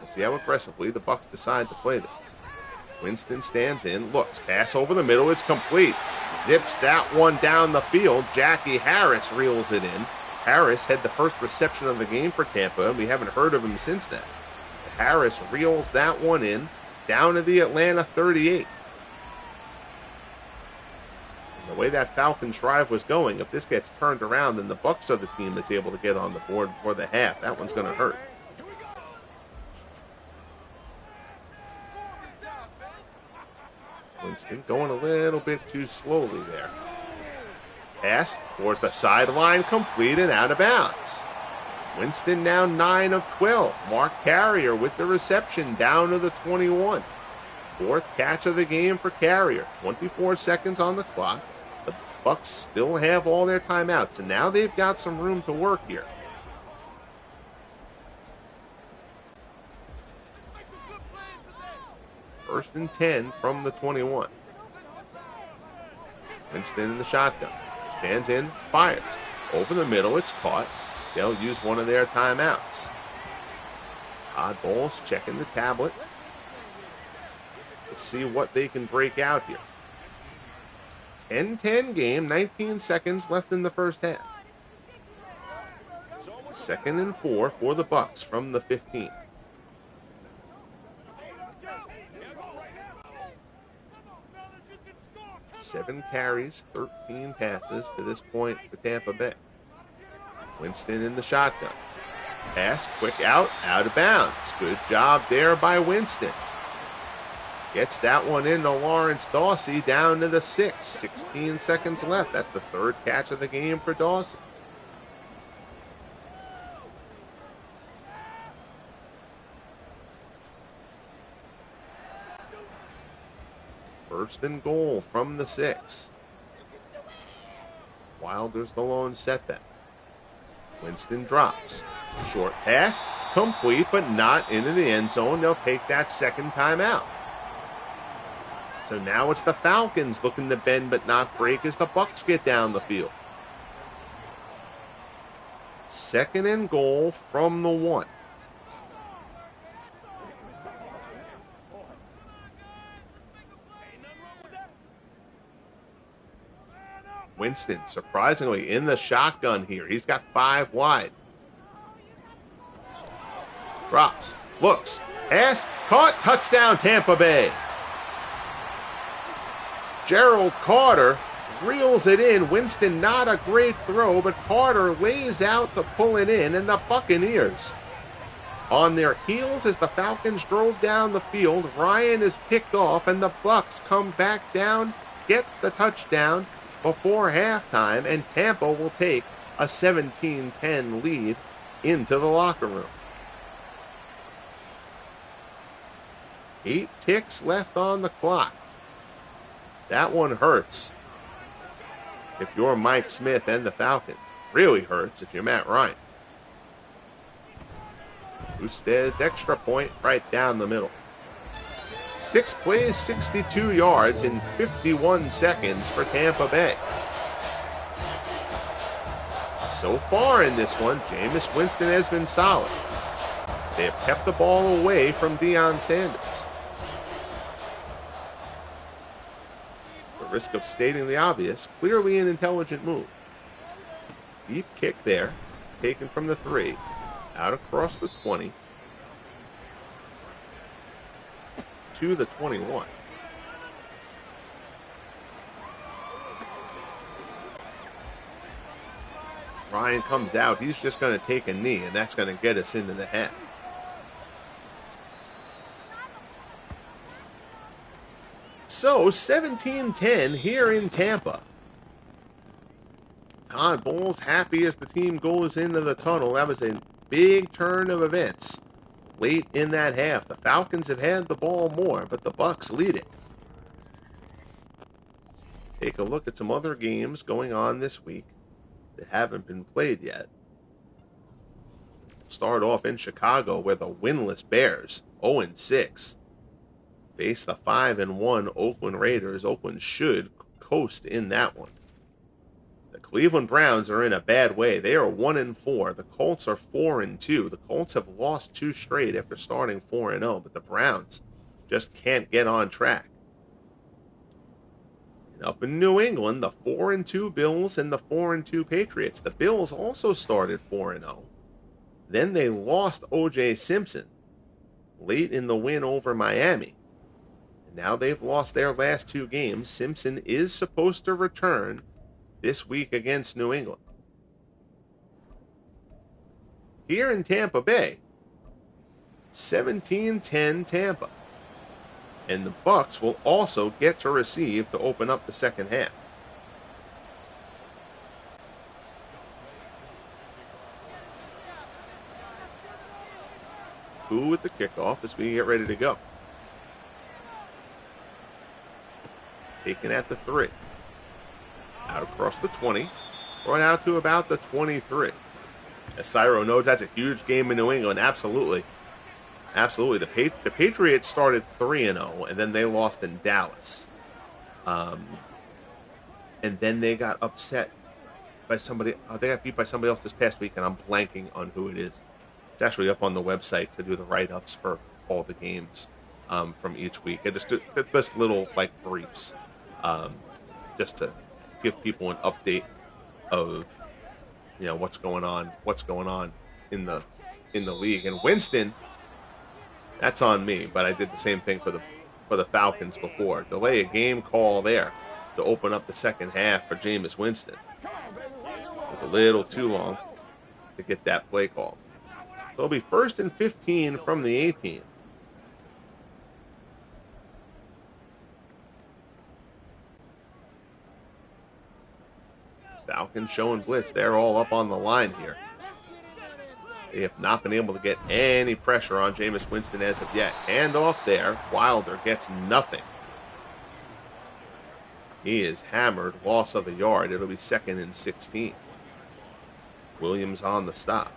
We'll see how aggressively the Bucs decide to play this. Winston stands in, looks, pass over the middle, it's complete. Zips that one down the field. Jackie Harris reels it in. Harris had the first reception of the game for Tampa, and we haven't heard of him since then. Harris reels that one in, down to the Atlanta 38. The way that Falcons drive was going, if this gets turned around, then the Bucs are the team that's able to get on the board before the half. That one's going to hurt. Winston going a little bit too slowly there. Pass towards the sideline, complete and out of bounds. Winston now 9 of 12. Mark Carrier with the reception down to the 21. 4th catch of the game for Carrier. 24 seconds on the clock. The Bucs still have all their timeouts, and now they've got some room to work here. First and 10 from the 21. Winston in the shotgun. Stands in, fires. Over the middle, it's caught. They'll use one of their timeouts. Todd Bowles checking the tablet to see what they can break out here. 10-10 game, 19 seconds left in the first half. 2nd and 4 for the Bucs from the 15. Seven carries, 13 passes to this point for Tampa Bay. Winston in the shotgun. Pass, quick out of bounds. Good job there by Winston. Gets that one into Lawrence Dawsey down to the 6. 16 seconds left. That's the 3rd catch of the game for Dawsey. First and goal from the 6. Wilder's the lone setback. Winston drops. Short pass, complete, but not into the end zone. They'll take that second time out. So now it's the Falcons looking to bend but not break as the Bucs get down the field. 2nd and goal from the 1. Winston, surprisingly, in the shotgun here. He's got 5 wide. Drops, looks, pass, caught, touchdown Tampa Bay. Gerald Carter reels it in. Winston, not a great throw, but Carter lays out to pull it in, and the Buccaneers on their heels as the Falcons drove down the field. Ryan is picked off, and the Bucs come back down, get the touchdown before halftime, and Tampa will take a 17-10 lead into the locker room. 8 ticks left on the clock. That one hurts if you're Mike Smith and the Falcons. Really hurts if you're Matt Ryan. Bousted's extra point right down the middle. 6 plays, 62 yards in 51 seconds for Tampa Bay. So far in this one, Jameis Winston has been solid. They have kept the ball away from Deion Sanders. The risk of stating the obvious, clearly an intelligent move. Deep kick there, taken from the 3, out across the 20, to the 21. Ryan comes out. He's just going to take a knee, and that's going to get us into the half. So, 17-10 here in Tampa. Todd Bowles happy as the team goes into the tunnel. That was a big turn of events late in that half. The Falcons have had the ball more, but the Bucs lead it. Take a look at some other games going on this week that haven't been played yet. Start off in Chicago where the winless Bears, 0-6, face the 5-1 Oakland Raiders. Oakland should coast in that one. The Cleveland Browns are in a bad way. They are 1-4. The Colts are 4-2. The Colts have lost 2 straight after starting 4-0, but the Browns just can't get on track. And up in New England, the 4-2 Bills and the 4-2 Patriots. The Bills also started 4-0. Then they lost O.J. Simpson late in the win over Miami. And now they've lost their last 2 games. Simpson is supposed to return this week against New England. Here in Tampa Bay, 17-10 Tampa. And the Bucs will also get to receive to open up the second half. Who with the kickoff as we get ready to go. Taken at the 3. Out across the 20. Going out to about the 23. As Cyro knows, that's a huge game in New England. Absolutely. Absolutely. The Patriots started 3-0, and then they lost in Dallas. And then they got upset by somebody. They got beat by somebody else this past week, and I'm blanking on who it is. It's actually up on the website to do the write-ups for all the games from each week. I just little briefs, just to give people an update of what's going on in the league. And Winston, that's on me, but I did the same thing for the Falcons before. Delay a game call there to open up the second half for Jameis Winston. It was a little too long to get that play call. So it'll be 1st and 15 from the 18. Falcons showing blitz. They're all up on the line here. They have not been able to get any pressure on Jameis Winston as of yet. Handoff there. Wilder gets nothing. He is hammered. Loss of a yard. It'll be 2nd and 16. Williams on the stop.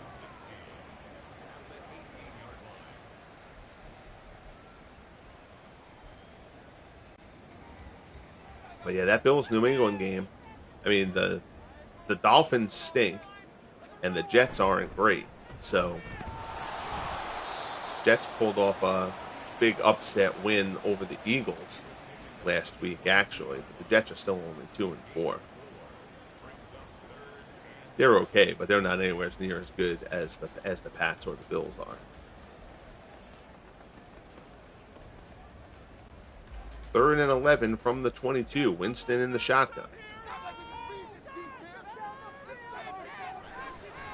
But yeah, that Bills New England game, I mean, the Dolphins stink and the Jets aren't great. So Jets pulled off a big upset win over the Eagles last week, actually. But the Jets are still only 2-4. They're okay, but they're not anywhere near as good as the Pats or the Bills are. 3rd and 11 from the 22. Winston in the shotgun.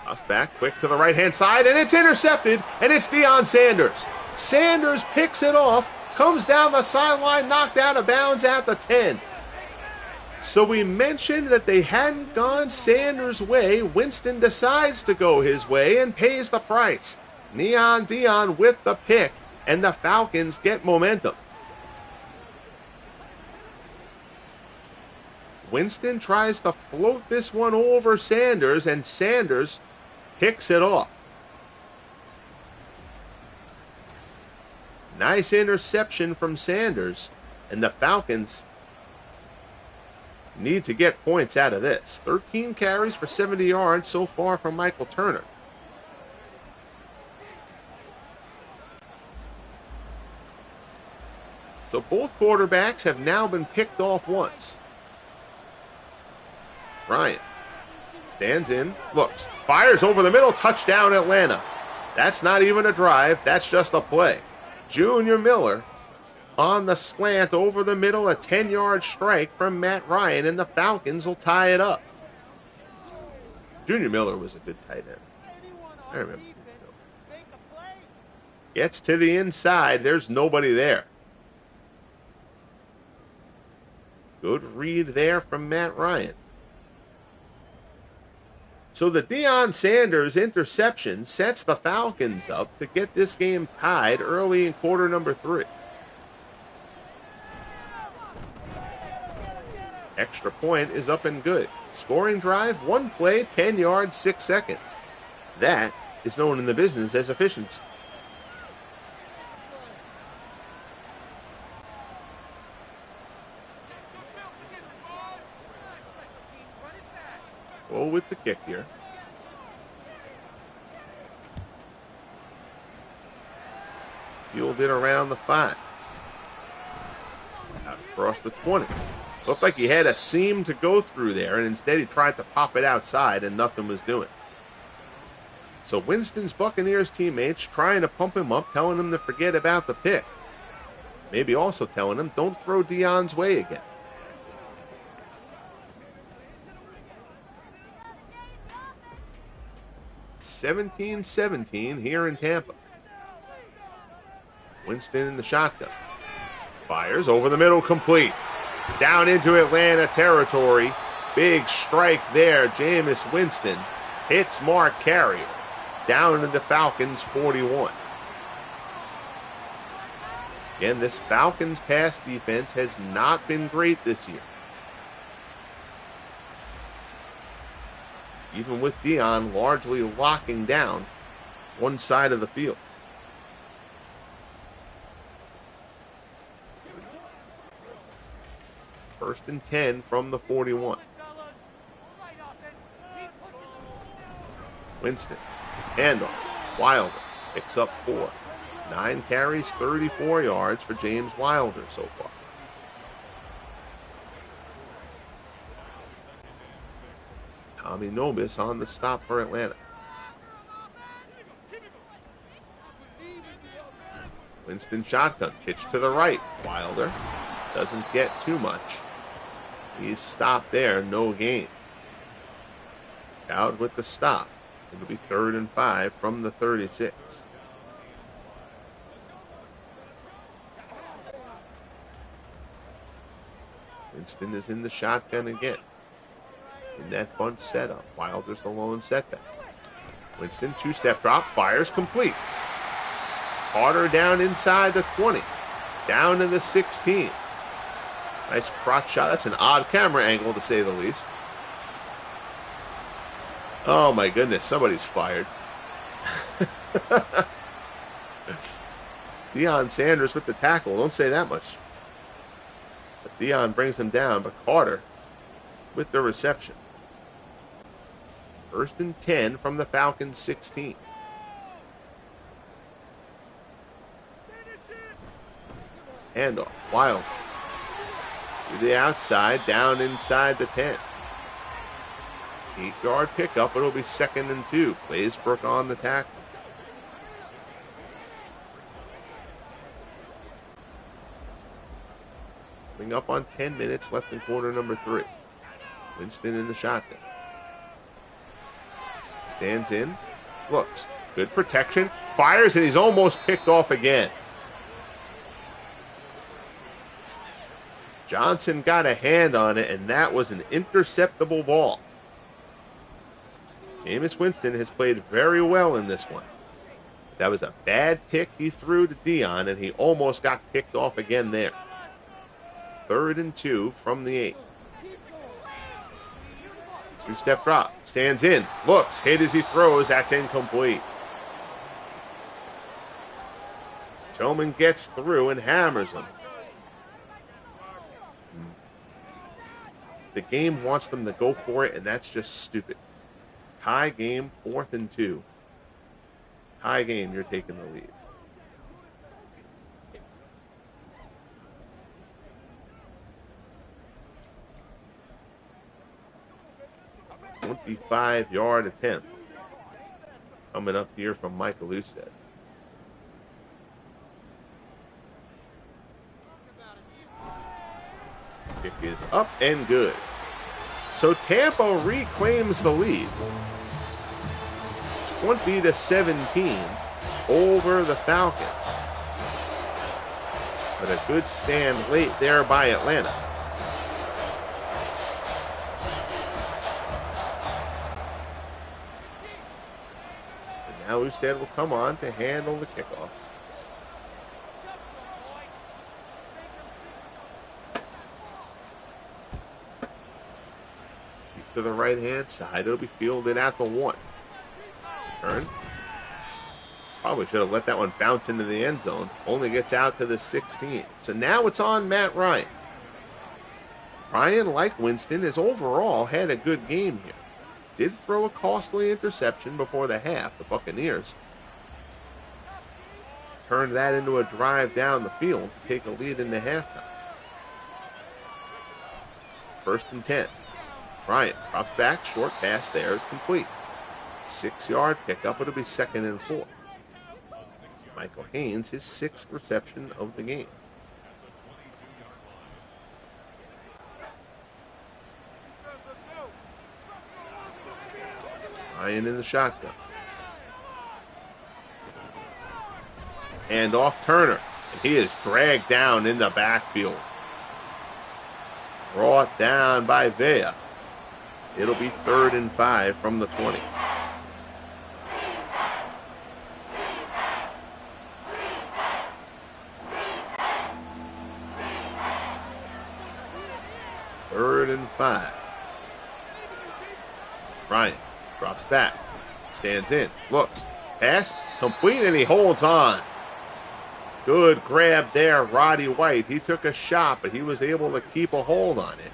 Toss back, quick to the right-hand side, and it's intercepted, and it's Deion Sanders. Sanders picks it off, comes down the sideline, knocked out of bounds at the 10. So we mentioned that they hadn't gone Sanders' way. Winston decides to go his way and pays the price. Neon Deion with the pick, and the Falcons get momentum. Winston tries to float this one over Sanders, and Sanders picks it off. Nice interception from Sanders, and the Falcons need to get points out of this. 13 carries for 70 yards so far from Michael Turner. So both quarterbacks have now been picked off once. Ryan stands in, looks, fires over the middle, touchdown Atlanta. That's not even a drive, that's just a play. Junior Miller on the slant over the middle, a 10-yard strike from Matt Ryan, and the Falcons will tie it up. Junior Miller was a good tight end. I remember. Gets to the inside, there's nobody there. Good read there from Matt Ryan. So the Deion Sanders interception sets the Falcons up to get this game tied early in quarter number 3. Extra point is up and good. Scoring drive, 1 play, 10 yards, 6 seconds. That is known in the business as efficiency. Go with the kick here. Fielded around the 5. Out across the 20. Looked like he had a seam to go through there, and instead he tried to pop it outside, and nothing was doing. So Winston's Buccaneers teammates trying to pump him up, telling him to forget about the pick. Maybe also telling him, don't throw Deion's way again. (17-17) here in Tampa. Winston in the shotgun. Fires over the middle, complete. Down into Atlanta territory. Big strike there. Jameis Winston hits Mark Carrier. Down to the Falcons 41. Again, this Falcons pass defense has not been great this year. Even with Deion largely locking down one side of the field. First and 10 from the 41. Winston, handoff, Wilder picks up 4. 9 carries, 34 yards for James Wilder so far. Tommy Nobis on the stop for Atlanta. Winston shotgun, pitch to the right. Wilder doesn't get too much. He's stopped there, no gain. Out with the stop. It'll be 3rd and 5 from the 36. Winston is in the shotgun again. In that bunch setup, Wilder's the lone setback. Winston, 2-step drop, fires complete. Carter down inside the 20. Down to the 16. Nice crotch shot. That's an odd camera angle, to say the least. Oh, my goodness. Somebody's fired. Deion Sanders with the tackle. Don't say that much. But Dion brings him down, but Carter with the reception. 1st and 10 from the Falcons 16. Handoff, Wild. To the outside, down inside the 10. 8-yard pickup. It'll be 2nd and 2. Blaisbrook on the tackle. Coming up on 10 minutes left in quarter number 3. Winston in the shotgun. Stands in. Looks. Good protection. Fires, and he's almost picked off again. Johnson got a hand on it, and that was an interceptable ball. Jameis Winston has played very well in this one. That was a bad pick he threw to Dion, and he almost got picked off again there. 3rd and 2 from the 8. 2-step drop. Stands in. Looks. Hit as he throws. That's incomplete. Tillman gets through and hammers him. The game wants them to go for it, and that's just stupid. Tie game, 4th and 2. Tie game, you're taking the lead. A 25-yard attempt coming up here from Michael Usted. Kick is up and good. So Tampa reclaims the lead. 20-17 over the Falcons. But a good stand late there by Atlanta. And now Usted will come on to handle the kickoff. To the right-hand side. It'll be fielded at the 1. Turn. Probably should have let that one bounce into the end zone. Only gets out to the 16. So now it's on Matt Ryan. Ryan, like Winston, has overall had a good game here. Did throw a costly interception before the half, the Buccaneers. Turned that into a drive down the field to take a lead in the halftime. 1st and 10. Ryan drops back, short pass there is complete. 6-yard pickup, it'll be 2nd and 4. Michael Haynes, his 6th reception of the game. Ryan in the shotgun. Hand off Turner, and he is dragged down in the backfield. Brought down by Vea. It'll be 3rd and 5 from the 20. Third and 5. Ryan drops back. Stands in. Looks. Pass. Complete, and he holds on. Good grab there, Roddy White. He took a shot, but he was able to keep a hold on it.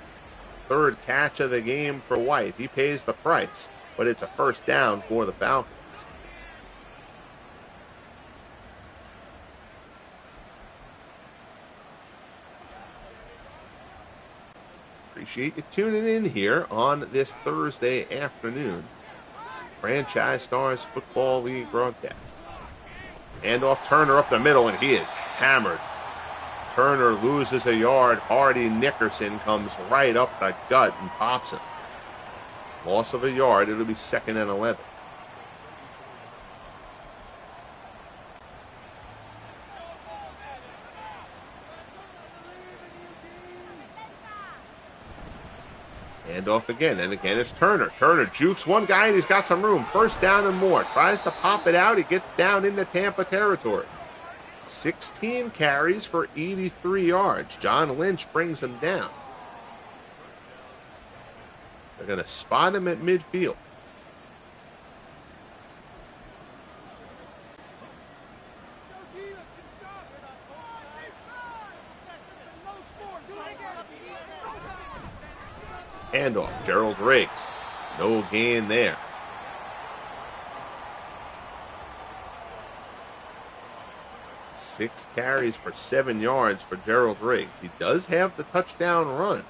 3rd catch of the game for White. He pays the price, but it's a 1st down for the Falcons. Appreciate you tuning in here on this Thursday afternoon. Franchise Stars Football League broadcast. Hand off Turner up the middle, and he is hammered. Turner loses a yard. Hardy Nickerson comes right up the gut and pops him. Loss of a yard. It'll be 2nd and 11. Hand off again, and again it's Turner. Turner jukes one guy, and he's got some room. 1st down and more. Tries to pop it out. He gets down into Tampa territory. 16 carries for 83 yards. John Lynch brings him down. They're going to spot him at midfield. Handoff, Gerald Riggs. No gain there. Six carries for 7 yards for Gerald Riggs. He does have the touchdown run.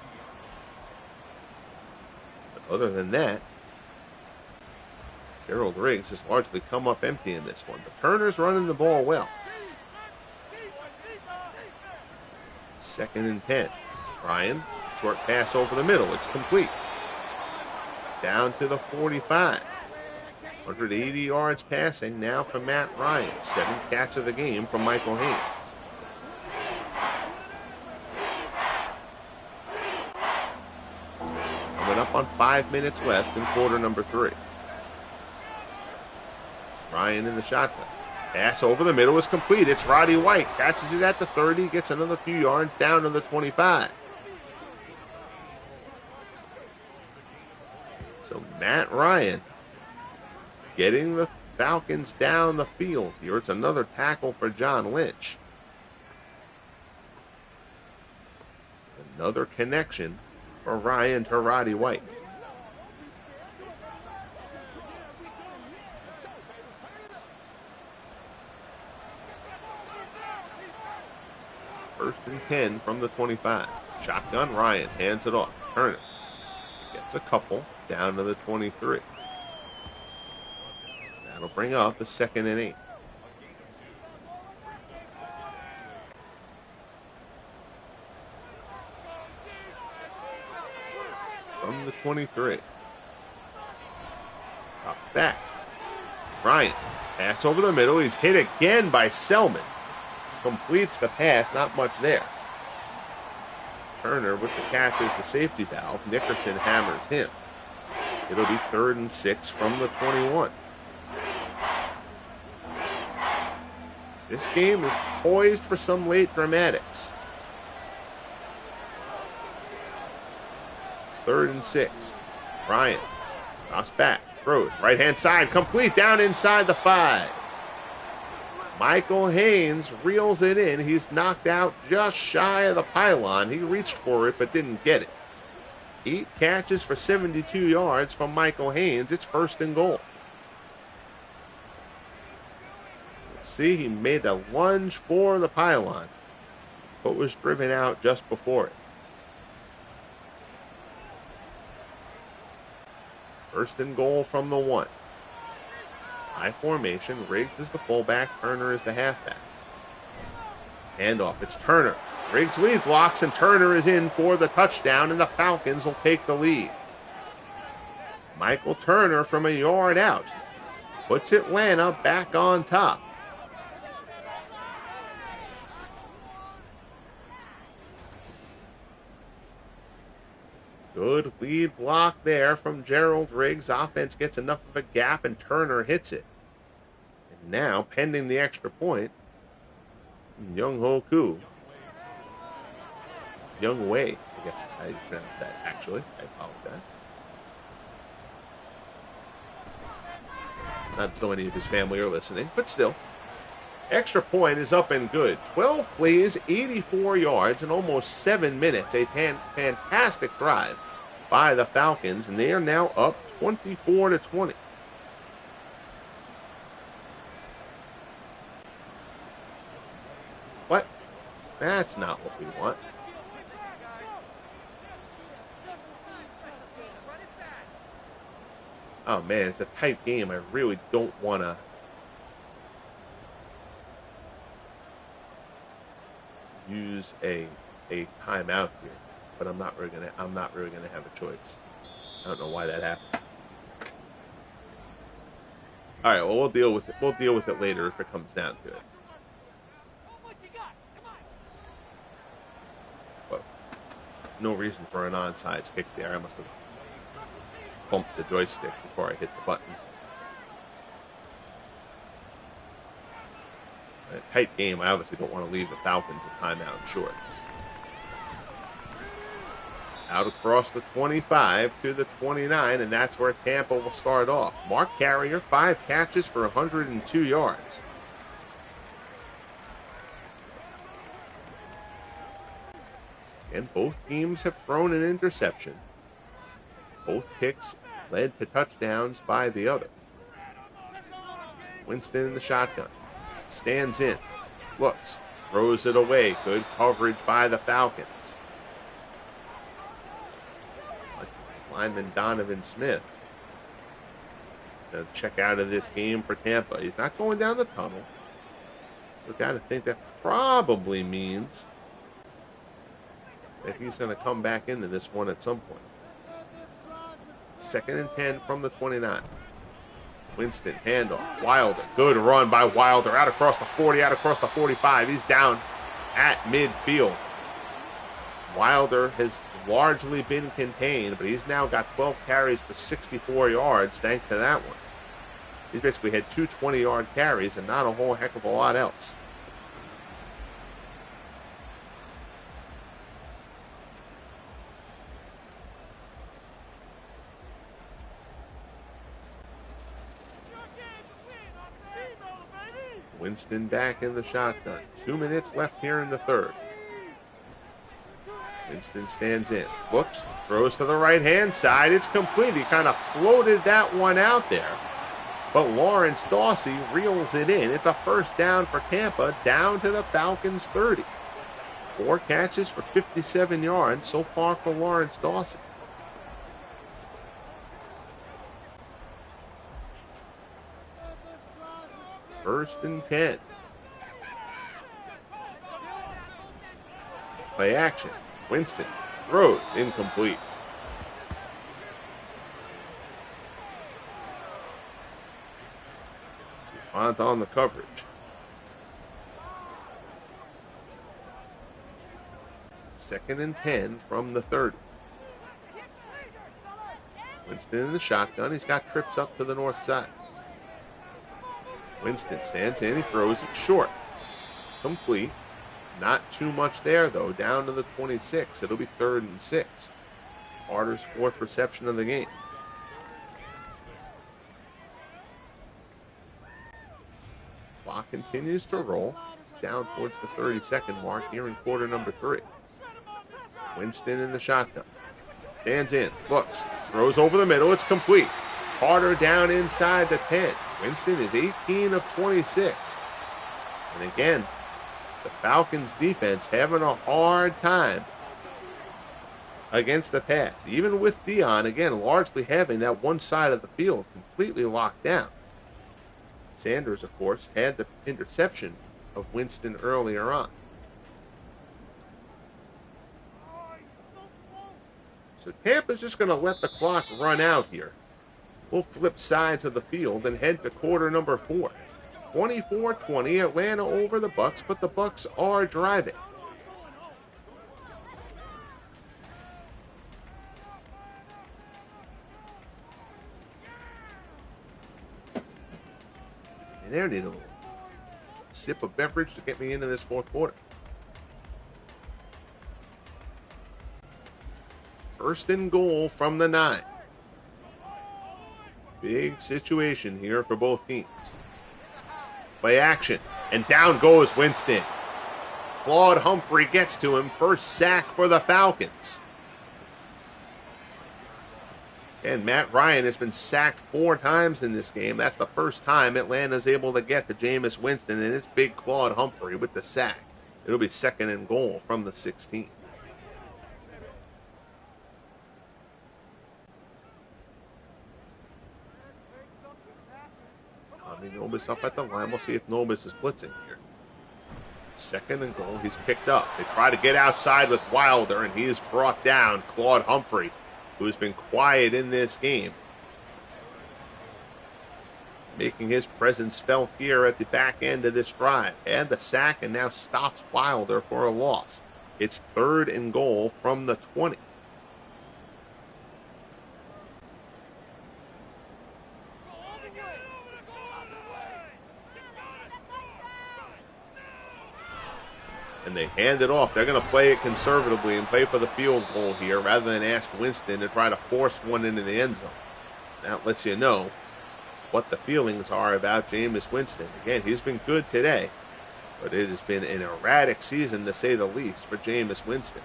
But other than that, Gerald Riggs has largely come up empty in this one. But Turner's running the ball well. 2nd and 10. Ryan, short pass over the middle. It's complete. Down to the 45. 180 yards passing now for Matt Ryan. 7th catch of the game from Michael Haynes. Coming up on 5 minutes left in quarter number 3. Ryan in the shotgun. Pass over the middle is complete. It's Roddy White. Catches it at the 30. Gets another few yards down to the 25. So Matt Ryan getting the Falcons down the field here. It's another tackle for John Lynch. Another connection for Ryan to Roddy White. First and 10 from the 25. Shotgun, Ryan hands it off. Turner gets a couple down to the 23. That'll bring up a 2nd and 8. From the 23. Up back. Ryan, pass over the middle. He's hit again by Selmon. Completes the pass, not much there. Turner with the catch as the safety valve. Nickerson hammers him. It'll be 3rd and 6 from the 21. This game is poised for some late dramatics. 3rd and 6. Ryan drops back, throws right hand side, complete down inside the 5. Michael Haynes reels it in. He's knocked out just shy of the pylon. He reached for it but didn't get it. 8 catches for 72 yards from Michael Haynes. It's 1st and goal. See, he made a lunge for the pylon, but was driven out just before it. 1st and goal from the 1. High formation. Riggs is the fullback. Turner is the halfback. Handoff. It's Turner. Riggs lead blocks, and Turner is in for the touchdown, and the Falcons will take the lead. Michael Turner from a yard out puts Atlanta back on top. Good lead block there from Gerald Riggs. Offense gets enough of a gap, and Turner hits it. And now, pending the extra point, Young Wei, I guess is how you pronounce that, actually. I apologize. Not so any of his family are listening, but still. Extra point is up and good. 12 plays, 84 yards, in almost 7 minutes. A fantastic drive by the Falcons, and they are now up 24-20. What? That's not what we want. Oh man, it's a tight game. I really don't want to use a timeout here, but I'm not really gonna have a choice. I don't know why that happened. All right, well we'll deal with it. We'll deal with it later if it comes down to it. Well, no reason for an onside kick there. I must have bumped the joystick before I hit the button. A tight game. I obviously don't want to leave the Falcons a timeout short. Out across the 25 to the 29, and that's where Tampa will start off. Mark Carrier, 5 catches for 102 yards. And both teams have thrown an interception. Both picks led to touchdowns by the other. Winston in the shotgun. Stands in. Looks. Throws it away. Good coverage by the Falcons. Lineman Donovan Smith to check out of this game for Tampa. He's not going down the tunnel. So got to think that probably means that he's going to come back into this one at some point. 2nd and 10 from the 29. Winston, handoff. Wilder. Good run by Wilder. Out across the 40, out across the 45. He's down at midfield. Wilder has largely been contained, but he's now got 12 carries for 64 yards thanks to that one. He's basically had 2 20-yard carries and not a whole heck of a lot else. Winston back in the shotgun. 2 minutes left here in the third. Winston stands in, looks, throws to the right-hand side. It's complete. He kind of floated that one out there. But Lawrence Dawsey reels it in. It's a first down for Tampa, down to the Falcons' 30. 4 catches for 57 yards so far for Lawrence Dawsey. First and 10. Play action. Winston throws incomplete. Font on the coverage. Second and 10 from the 30. Winston in the shotgun. He's got trips up to the north side. Winston stands in. He throws it short. Complete. Not too much there, though. Down to the 26. It'll be 3rd and 6. Carter's 4th reception of the game. Clock continues to roll. Down towards the 30-second mark here in quarter number 3. Winston in the shotgun. Stands in. Looks. Throws over the middle. It's complete. Carter down inside the 10. Winston is 18 of 26. And again, the Falcons defense having a hard time against the pass. Even with Dion, again, largely having that one side of the field completely locked down. Sanders, of course, had the interception of Winston earlier on. So Tampa's just going to let the clock run out here. We'll flip sides of the field and head to quarter number 4. 24-20, Atlanta over the Bucs, but the Bucs are driving. And there, need a sip of beverage to get me into this fourth quarter. First and goal from the 9. Big situation here for both teams. Play action, and down goes Winston. Claude Humphrey gets to him. First sack for the Falcons. And Matt Ryan has been sacked 4 times in this game. That's the first time Atlanta's able to get to Jameis Winston, and it's big Claude Humphrey with the sack. It'll be 2nd and goal from the 16. Nobis up at the line. We'll see if Nobis is blitzing here. 2nd and goal. He's picked up. They try to get outside with Wilder, and he is brought down. Claude Humphrey, who has been quiet in this game, making his presence felt here at the back end of this drive. And the sack, and now stops Wilder for a loss. It's 3rd and goal from the 20. And they hand it off. They're going to play it conservatively and play for the field goal here rather than ask Winston to try to force one into the end zone. That lets you know what the feelings are about Jameis Winston. Again, he's been good today, but it has been an erratic season to say the least for Jameis Winston.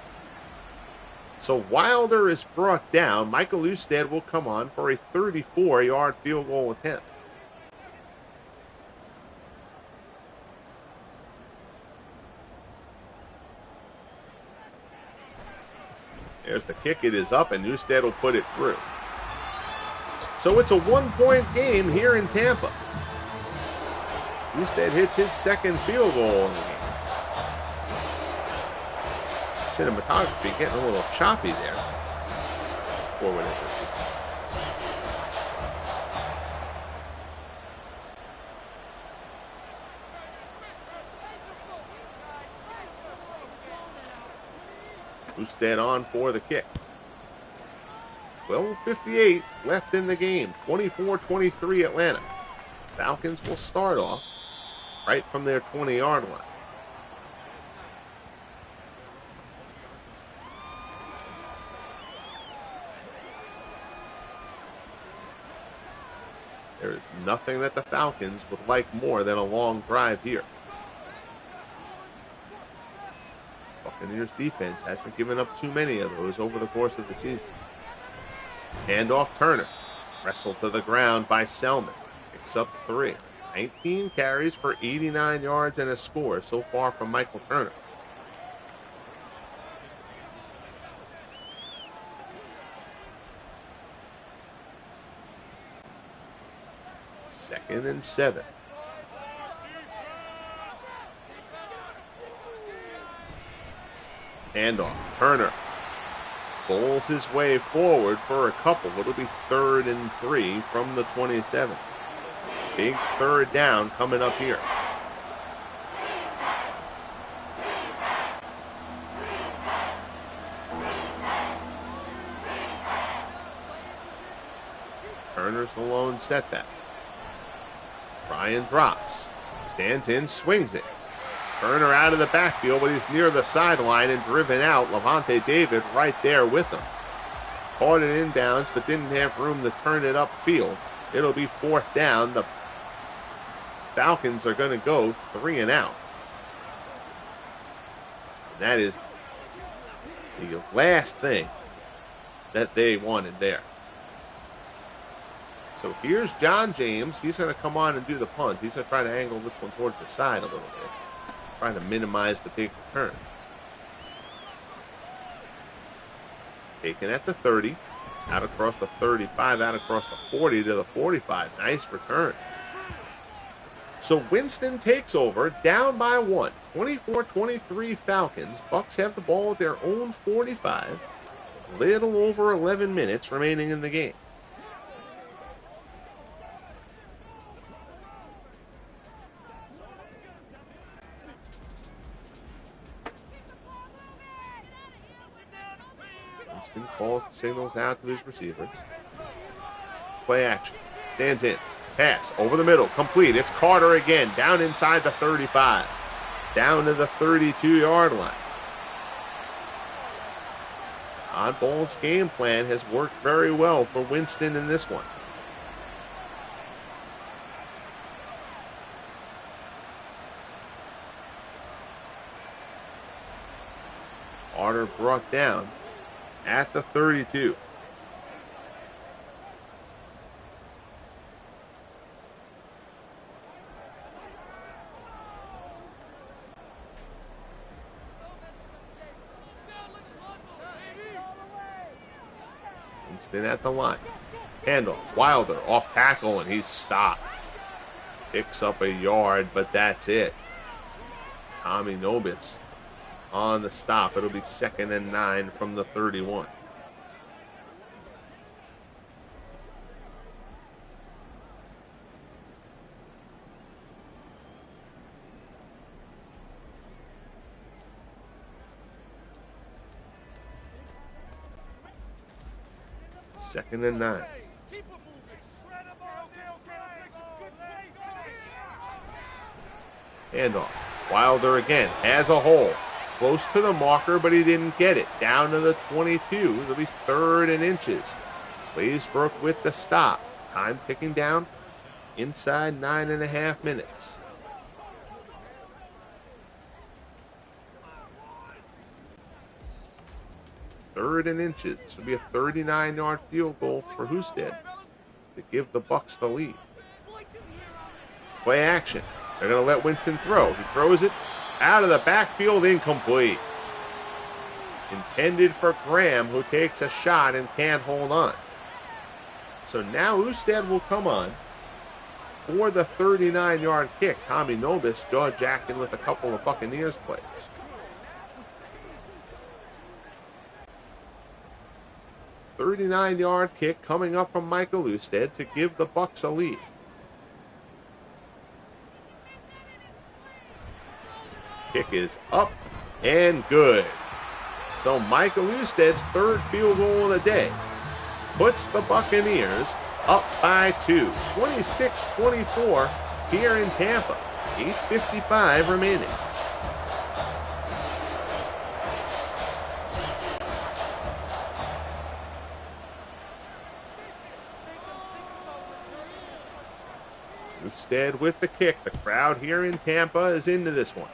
So Wilder is brought down. Michael Usted will come on for a 34-yard field goal attempt. There's the kick. It is up, and Usted will put it through. So it's a one-point game here in Tampa. Usted hits his second field goal in the game. Cinematography getting a little choppy there. Forward entry. Usted on for the kick. 12:58 left in the game. 24-23 Atlanta. Falcons will start off right from their 20-yard line. There is nothing that the Falcons would like more than a long drive here. Buccaneers defense hasn't given up too many of those over the course of the season. Handoff Turner. Wrestled to the ground by Selmon. Picks up 3. 19 carries for 89 yards and a score so far from Michael Turner. Second and 7. Handoff. Turner bowls his way forward for a couple. It'll be 3rd and 3 from the 27. Big third down coming up here. Turner's the lone setback. Ryan drops. Stands in, swings it. Turner out of the backfield, but he's near the sideline and driven out. Levante David right there with him. Caught it inbounds, but didn't have room to turn it upfield. It'll be 4th down. The Falcons are going to go 3 and out. And that is the last thing that they wanted there. So here's John James. He's going to come on and do the punt. He's going to try to angle this one towards the side a little bit. Trying to minimize the big return. Taken at the 30. Out across the 35. Out across the 40 to the 45. Nice return. So Winston takes over. Down by 1. 24-23 Falcons. Bucs have the ball at their own 45. Little over 11 minutes remaining in the game. Calls the signals out to his receivers. Play action. Stands in. Pass over the middle. Complete. It's Carter again. Down inside the 35. Down to the 32-yard line. Oddball's game plan has worked very well for Winston in this one. Carter brought down at the 32. Winston at the line. Handoff. Wilder off tackle, and he's stopped. Picks up a yard, but that's it. Tommy Nobitz on the stop. It'll be 2nd and 9 from the 31. Second and 9. Handoff. Wilder again has a hole. Close to the marker, but he didn't get it. Down to the 22. It'll be 3rd and inches. Blaisbrook with the stop. Time ticking down. Inside 9.5 minutes. 3rd and inches. This will be a 39-yard field goal for Husted to give the Bucs the lead. Play action. They're going to let Winston throw. He throws it out of the backfield, incomplete. Intended for Graham, who takes a shot and can't hold on. So now Husted will come on for the 39-yard kick. Tommy Nobis jaw-jacking with a couple of Buccaneers players. "39-yard kick coming up from Michael Husted to give the Bucs a lead. Kick is up and good. So Michael Husted's 3rd field goal of the day puts the Buccaneers up by 2. 26-24 here in Tampa. 8:55 remaining. Husted with the kick. The crowd here in Tampa is into this one.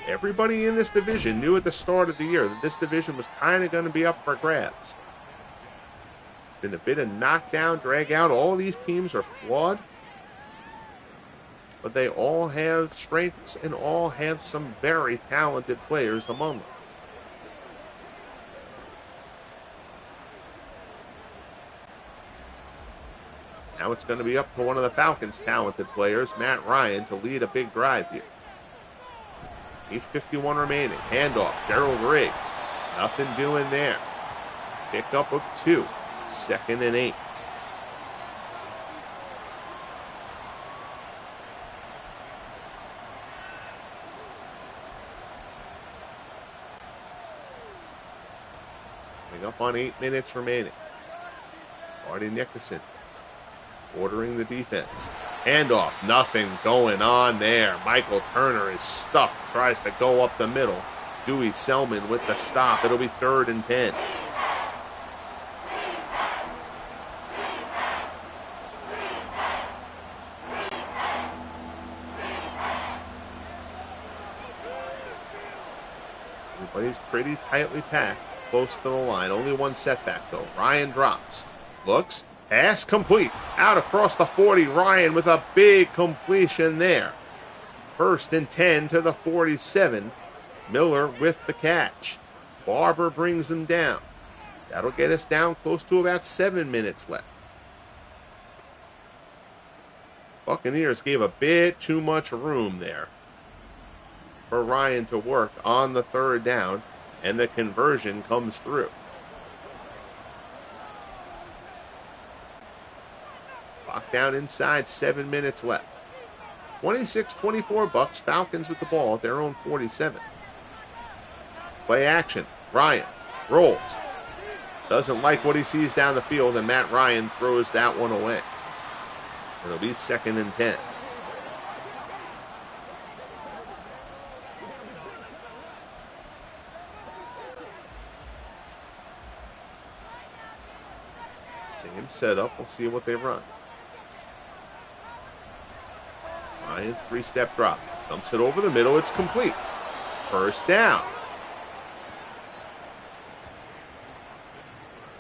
Everybody in this division knew at the start of the year that this division was kind of going to be up for grabs. It's been a bit of knockdown, drag out. All these teams are flawed, but they all have strengths and all have some very talented players among them. Now it's going to be up to one of the Falcons' talented players, Matt Ryan, to lead a big drive here. 8:51 remaining. Handoff. Gerald Riggs. Nothing doing there. Pickup of 2. 2nd and 8. Coming up on 8 minutes remaining. Marty Nickerson ordering the defense. Handoff. Nothing going on there. Michael Turner is stuffed. Tries to go up the middle. Roy Selmon with the stop. It'll be 3rd and 10. Everybody's pretty tightly packed. Close to the line. Only one setback, though. Ryan drops. Looks. Pass complete. Out across the 40. Ryan with a big completion there. 1st and 10 to the 47. Miller with the catch. Barber brings them down. That'll get us down close to about 7 minutes left. Buccaneers gave a bit too much room there for Ryan to work on the 3rd down, and the conversion comes through. Locked down inside, 7 minutes left. 26-24 Bucs. Falcons with the ball at their own 47. Play action. Ryan rolls. Doesn't like what he sees down the field, and Matt Ryan throws that one away. It'll be 2nd and 10. Same setup. We'll see what they run. Ryan, 3-step drop. Dumps it over the middle. It's complete. 1st down.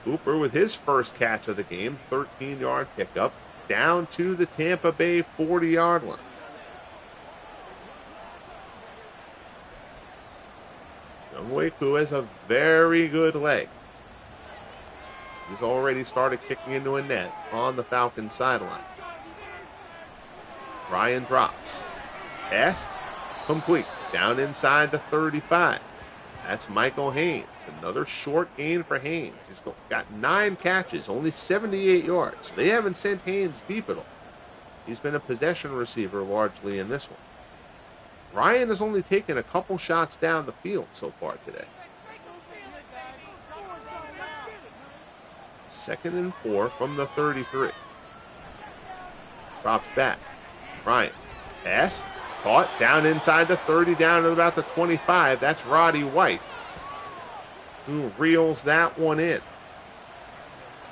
Cooper with his first catch of the game. 13-yard pickup. Down to the Tampa Bay 40-yard line. Younghoe has a very good leg. He's already started kicking into a net on the Falcons sideline. Ryan drops. Pass complete. Down inside the 35. That's Michael Haynes. Another short gain for Haynes. He's got 9 catches, only 78 yards. They haven't sent Haynes deep at all. He's been a possession receiver largely in this one. Ryan has only taken a couple shots down the field so far today. 2nd and 4 from the 33. Drops back. Ryan. Pass. Caught down inside the 30, down to about the 25. That's Roddy White, who reels that one in.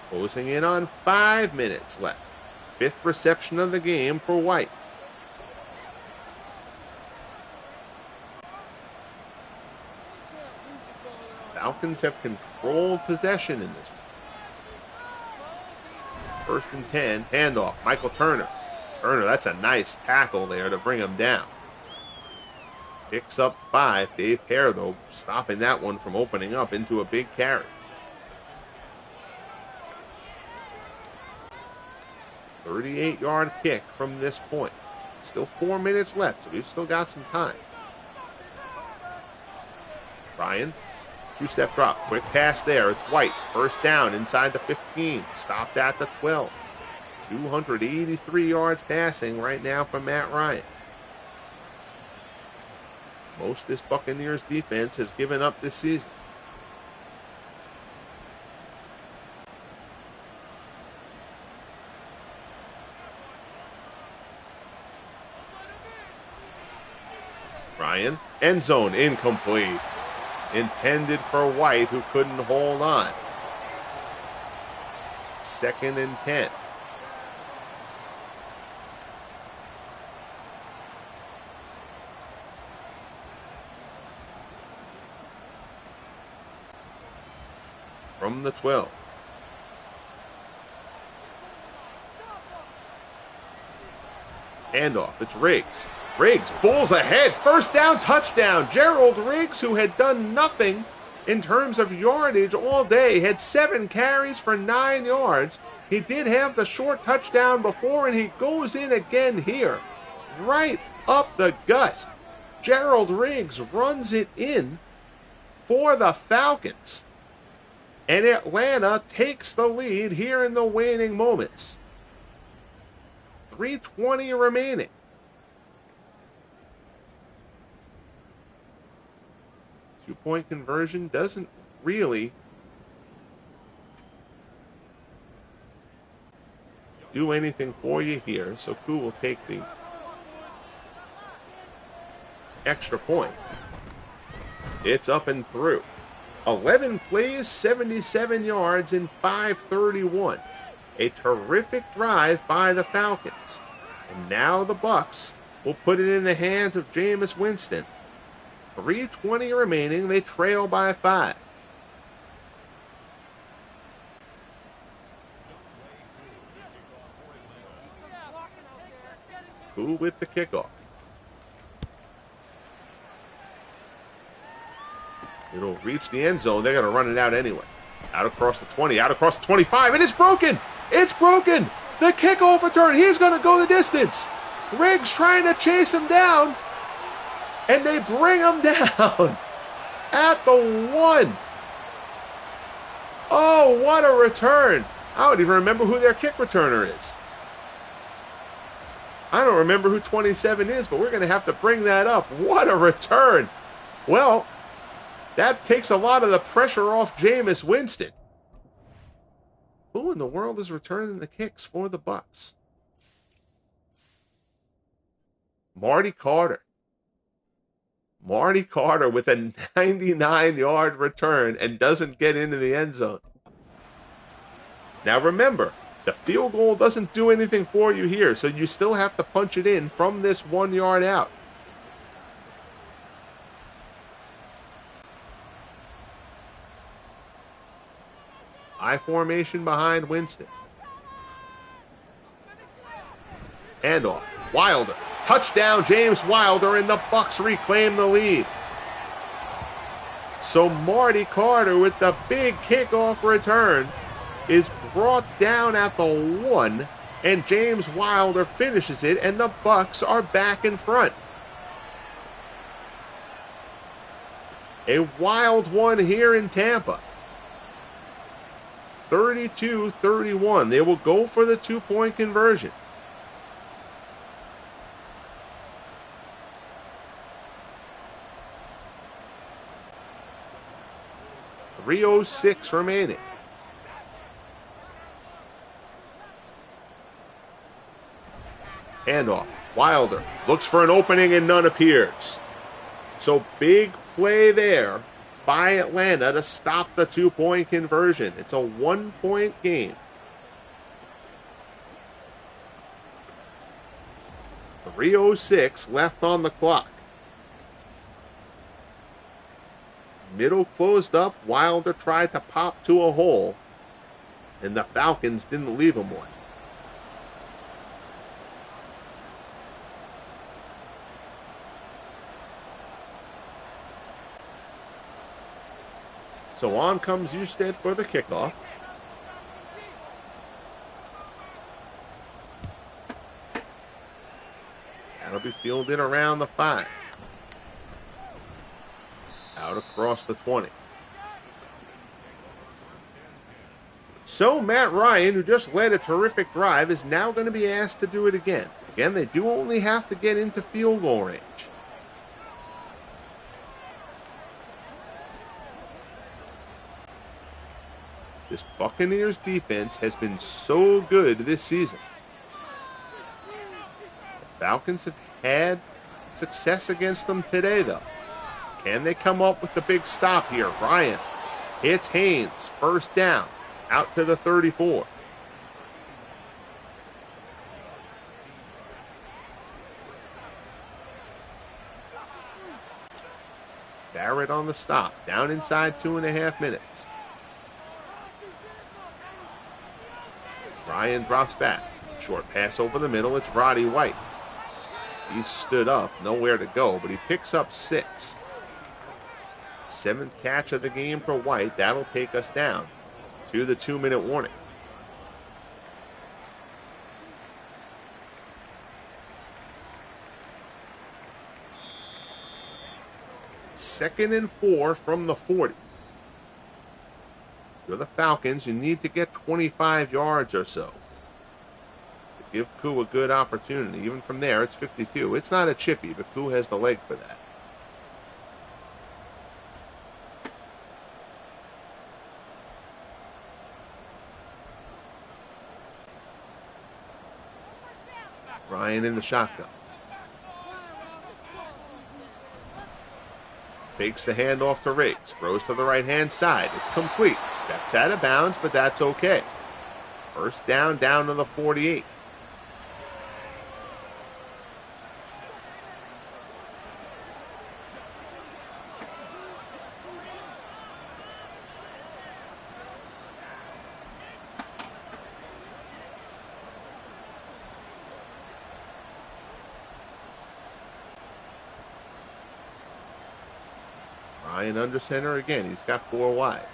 Closing in on 5 minutes left. 5th reception of the game for White. Falcons have controlled possession in this one. 1st and 10, handoff, Michael Turner. Turner, that's a nice tackle there to bring him down. Picks up 5. Dave Hare, though, stopping that one from opening up into a big carry. 38-yard kick from this point. Still 4 minutes left, so we've still got some time. Ryan, 2-step drop, quick pass there. It's White, 1st down inside the 15. Stopped at the 12. 283 yards passing right now for Matt Ryan. Most this Buccaneers defense has given up this season. Ryan, end zone, incomplete. Intended for White, who couldn't hold on. 2nd and 10. From the 12. Handoff, it's Riggs. Riggs pulls ahead, 1st down, touchdown. Gerald Riggs, who had done nothing in terms of yardage all day, had 7 carries for 9 yards. He did have the short touchdown before, and he goes in again here, right up the gut. Gerald Riggs runs it in for the Falcons. And Atlanta takes the lead here in the waning moments. 3:20 remaining. Two-point conversion doesn't really do anything for you here, so Koo will take the extra point. It's up and through. 11 plays, 77 yards in 5:31. A terrific drive by the Falcons. And now the Bucs will put it in the hands of Jameis Winston. 3:20 remaining. They trail by 5. Koo with the kickoff. It'll reach the end zone. They're going to run it out anyway. Out across the 20, out across the 25, and it's broken! It's broken! The kickoff return, he's going to go the distance! Riggs trying to chase him down, and they bring him down at the 1. Oh, what a return! I don't even remember who their kick returner is. I don't remember who 27 is, but we're going to have to bring that up. What a return! Well, that takes a lot of the pressure off Jameis Winston. Who in the world is returning the kicks for the Bucs? Marty Carter. Marty Carter with a 99-yard return and doesn't get into the end zone. Now remember, the field goal doesn't do anything for you here, so you still have to punch it in from this 1 yard out. I formation behind Winston. Handoff. Wilder. Touchdown, James Wilder, and the Bucs reclaim the lead. So Marty Carter with the big kickoff return is brought down at the 1, and James Wilder finishes it, and the Bucs are back in front. A wild one here in Tampa. 32-31. They will go for the 2-point conversion. .306 remaining. Handoff. Wilder looks for an opening and none appears. So big play there by Atlanta to stop the 2-point conversion. It's a 1-point game. 3:06 left on the clock. Middle closed up. Wilder tried to pop to a hole, and the Falcons didn't leave him one. So on comes Usted for the kickoff. That'll be fielded around the 5. Out across the 20. So Matt Ryan, who just led a terrific drive, is now going to be asked to do it again. Again, they do only have to get into field goal range. This Buccaneers defense has been so good this season. The Falcons have had success against them today, though. Can they come up with the big stop here? Ryan hits Haynes. First down. Out to the 34. Barrett on the stop. Down inside 2.5 minutes. Ryan drops back. Short pass over the middle. It's Roddy White. He stood up. Nowhere to go, but he picks up 6. 7th catch of the game for White. That'll take us down to the 2-minute warning. Second and 4 from the 40. You're the Falcons. You need to get 25 yards or so to give Koo a good opportunity. Even from there, it's 52. It's not a chippy, but Koo has the leg for that. Ryan in the shotgun. Fakes the handoff to Riggs. Throws to the right-hand side. It's complete. Steps out of bounds, but that's okay. First down to the 48. Ryan under center again. He's got 4 wide.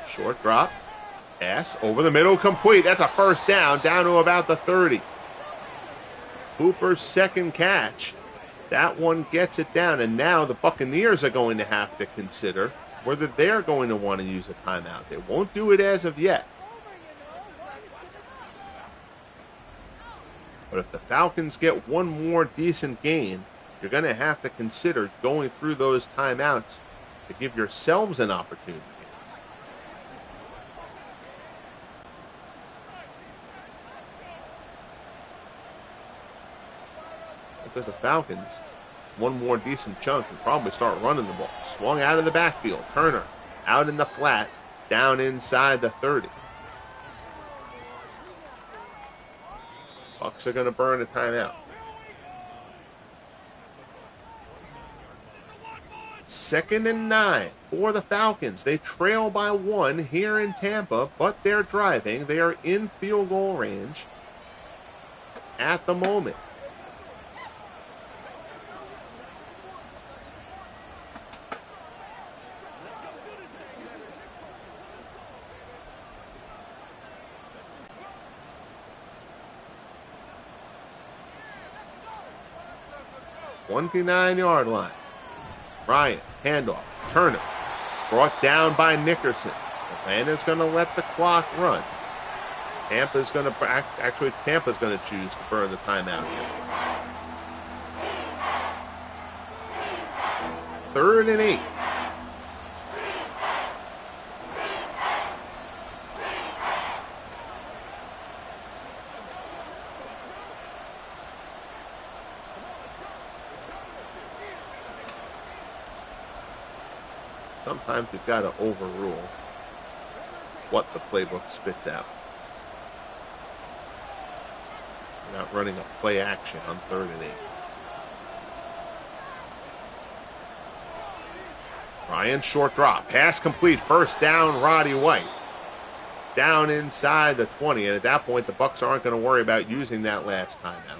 Short drop. Pass over the middle. Complete. That's a first down to about the 30. Hooper's second catch. That one gets it down. And now the Buccaneers are going to have to consider whether they're going to want to use a timeout. They won't do it as of yet. But if the Falcons get one more decent gain, you're going to have to consider going through those timeouts to give yourselves an opportunity. Because the Falcons, one more decent chunk, and probably start running the ball. Swung out of the backfield. Turner out in the flat, down inside the 30. Bucs are going to burn a timeout. Second and 9 for the Falcons. They trail by 1 here in Tampa, but they're driving. They are in field goal range at the moment. $29-yard line. Ryan, handoff, Turner, brought down by Nickerson. Atlanta's going to let the clock run. Tampa's going to choose to burn the timeout here. 3rd and 8. Sometimes you've got to overrule what the playbook spits out. You're not running a play action on 3rd and 8. Ryan, short drop. Pass complete. First down, Roddy White. Down inside the 20, and at that point, the Bucs aren't going to worry about using that last timeout,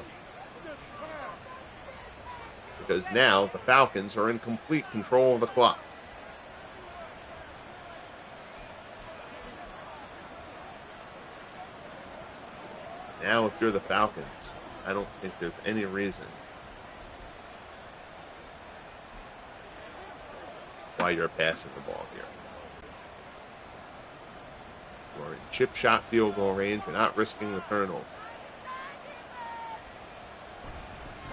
because now the Falcons are in complete control of the clock. Now, if you're the Falcons, I don't think there's any reason why you're passing the ball here. You're in chip shot field goal range. You're not risking the turnover.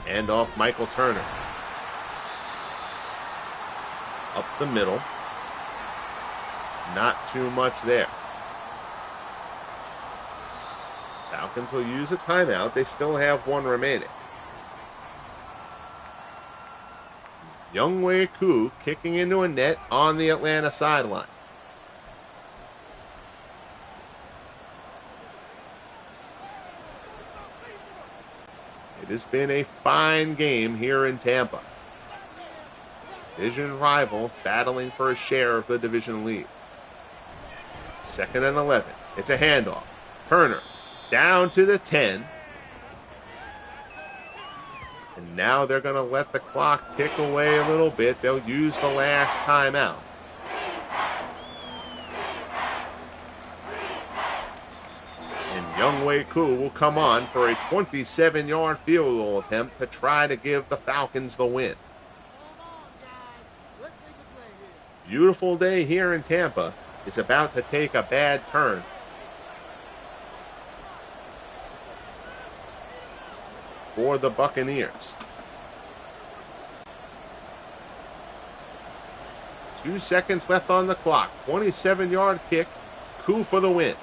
Hand off Michael Turner. Up the middle. Not too much there. Falcons will use a timeout. They still have one remaining. Younghoe Koo kicking into a net on the Atlanta sideline. It has been a fine game here in Tampa. Division rivals battling for a share of the division lead. 2nd and 11. It's a handoff. Turner down to the 10. And now they're going to let the clock tick away a little bit. They'll use the last timeout. And Younghoe Koo will come on for a 27-yard field goal attempt to try to give the Falcons the win. Beautiful day here in Tampa is about to take a bad turn. For the Buccaneers. 2 seconds left on the clock. 27-yard kick. Koo for the win.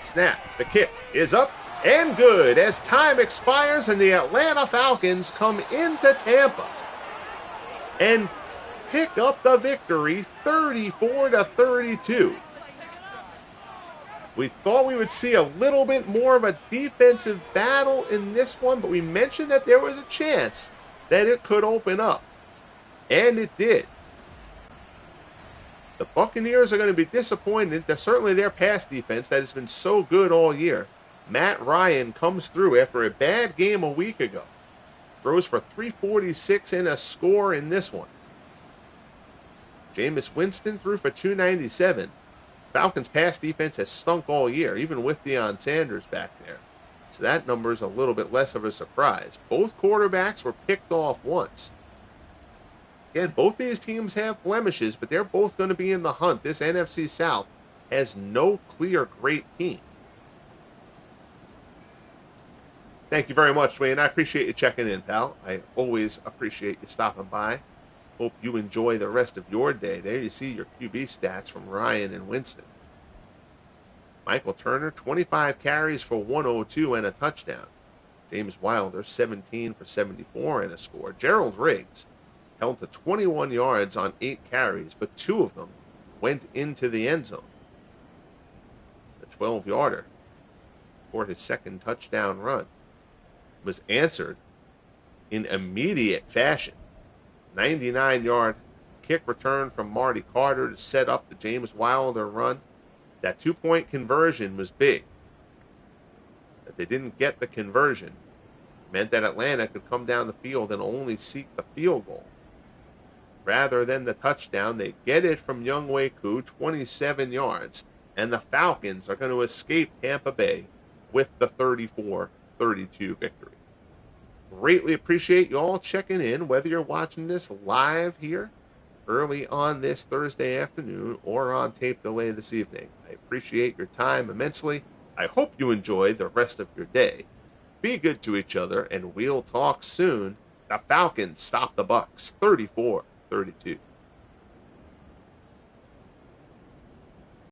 Snap. The kick is up and good as time expires and the Atlanta Falcons come into Tampa and pick up the victory 34-32. We thought we would see a little bit more of a defensive battle in this one, but we mentioned that there was a chance that it could open up. And it did. The Buccaneers are going to be disappointed. Certainly their pass defense that has been so good all year. Matt Ryan comes through after a bad game a week ago. Throws for 346 and a score in this one. Jameis Winston threw for 297. Falcons' pass defense has stunk all year, even with Deion Sanders back there. So that number is a little bit less of a surprise. Both quarterbacks were picked off once. Again, both these teams have blemishes, but they're both going to be in the hunt. This NFC South has no clear great team. Thank you very much, Dwayne. I appreciate you checking in, pal. I always appreciate you stopping by. Hope you enjoy the rest of your day. There you see your QB stats from Ryan and Winston. Michael Turner, 25 carries for 102 and a touchdown. James Wilder, 17 for 74 and a score. Gerald Riggs held to 21 yards on 8 carries, but 2 of them went into the end zone. The 12-yarder for his second touchdown run was answered in immediate fashion. 99-yard kick return from Marty Carter to set up the James Wilder run. That 2-point conversion was big. That they didn't get the conversion meant that Atlanta could come down the field and only seek the field goal. Rather than the touchdown, they get it from Younghoe Koo, 27 yards, and the Falcons are going to escape Tampa Bay with the 34-32 victory. Greatly appreciate you all checking in, whether you're watching this live here early on this Thursday afternoon or on tape delay this evening. I appreciate your time immensely. I hope you enjoy the rest of your day. Be good to each other, and we'll talk soon. The Falcons stop the Bucs 34-32.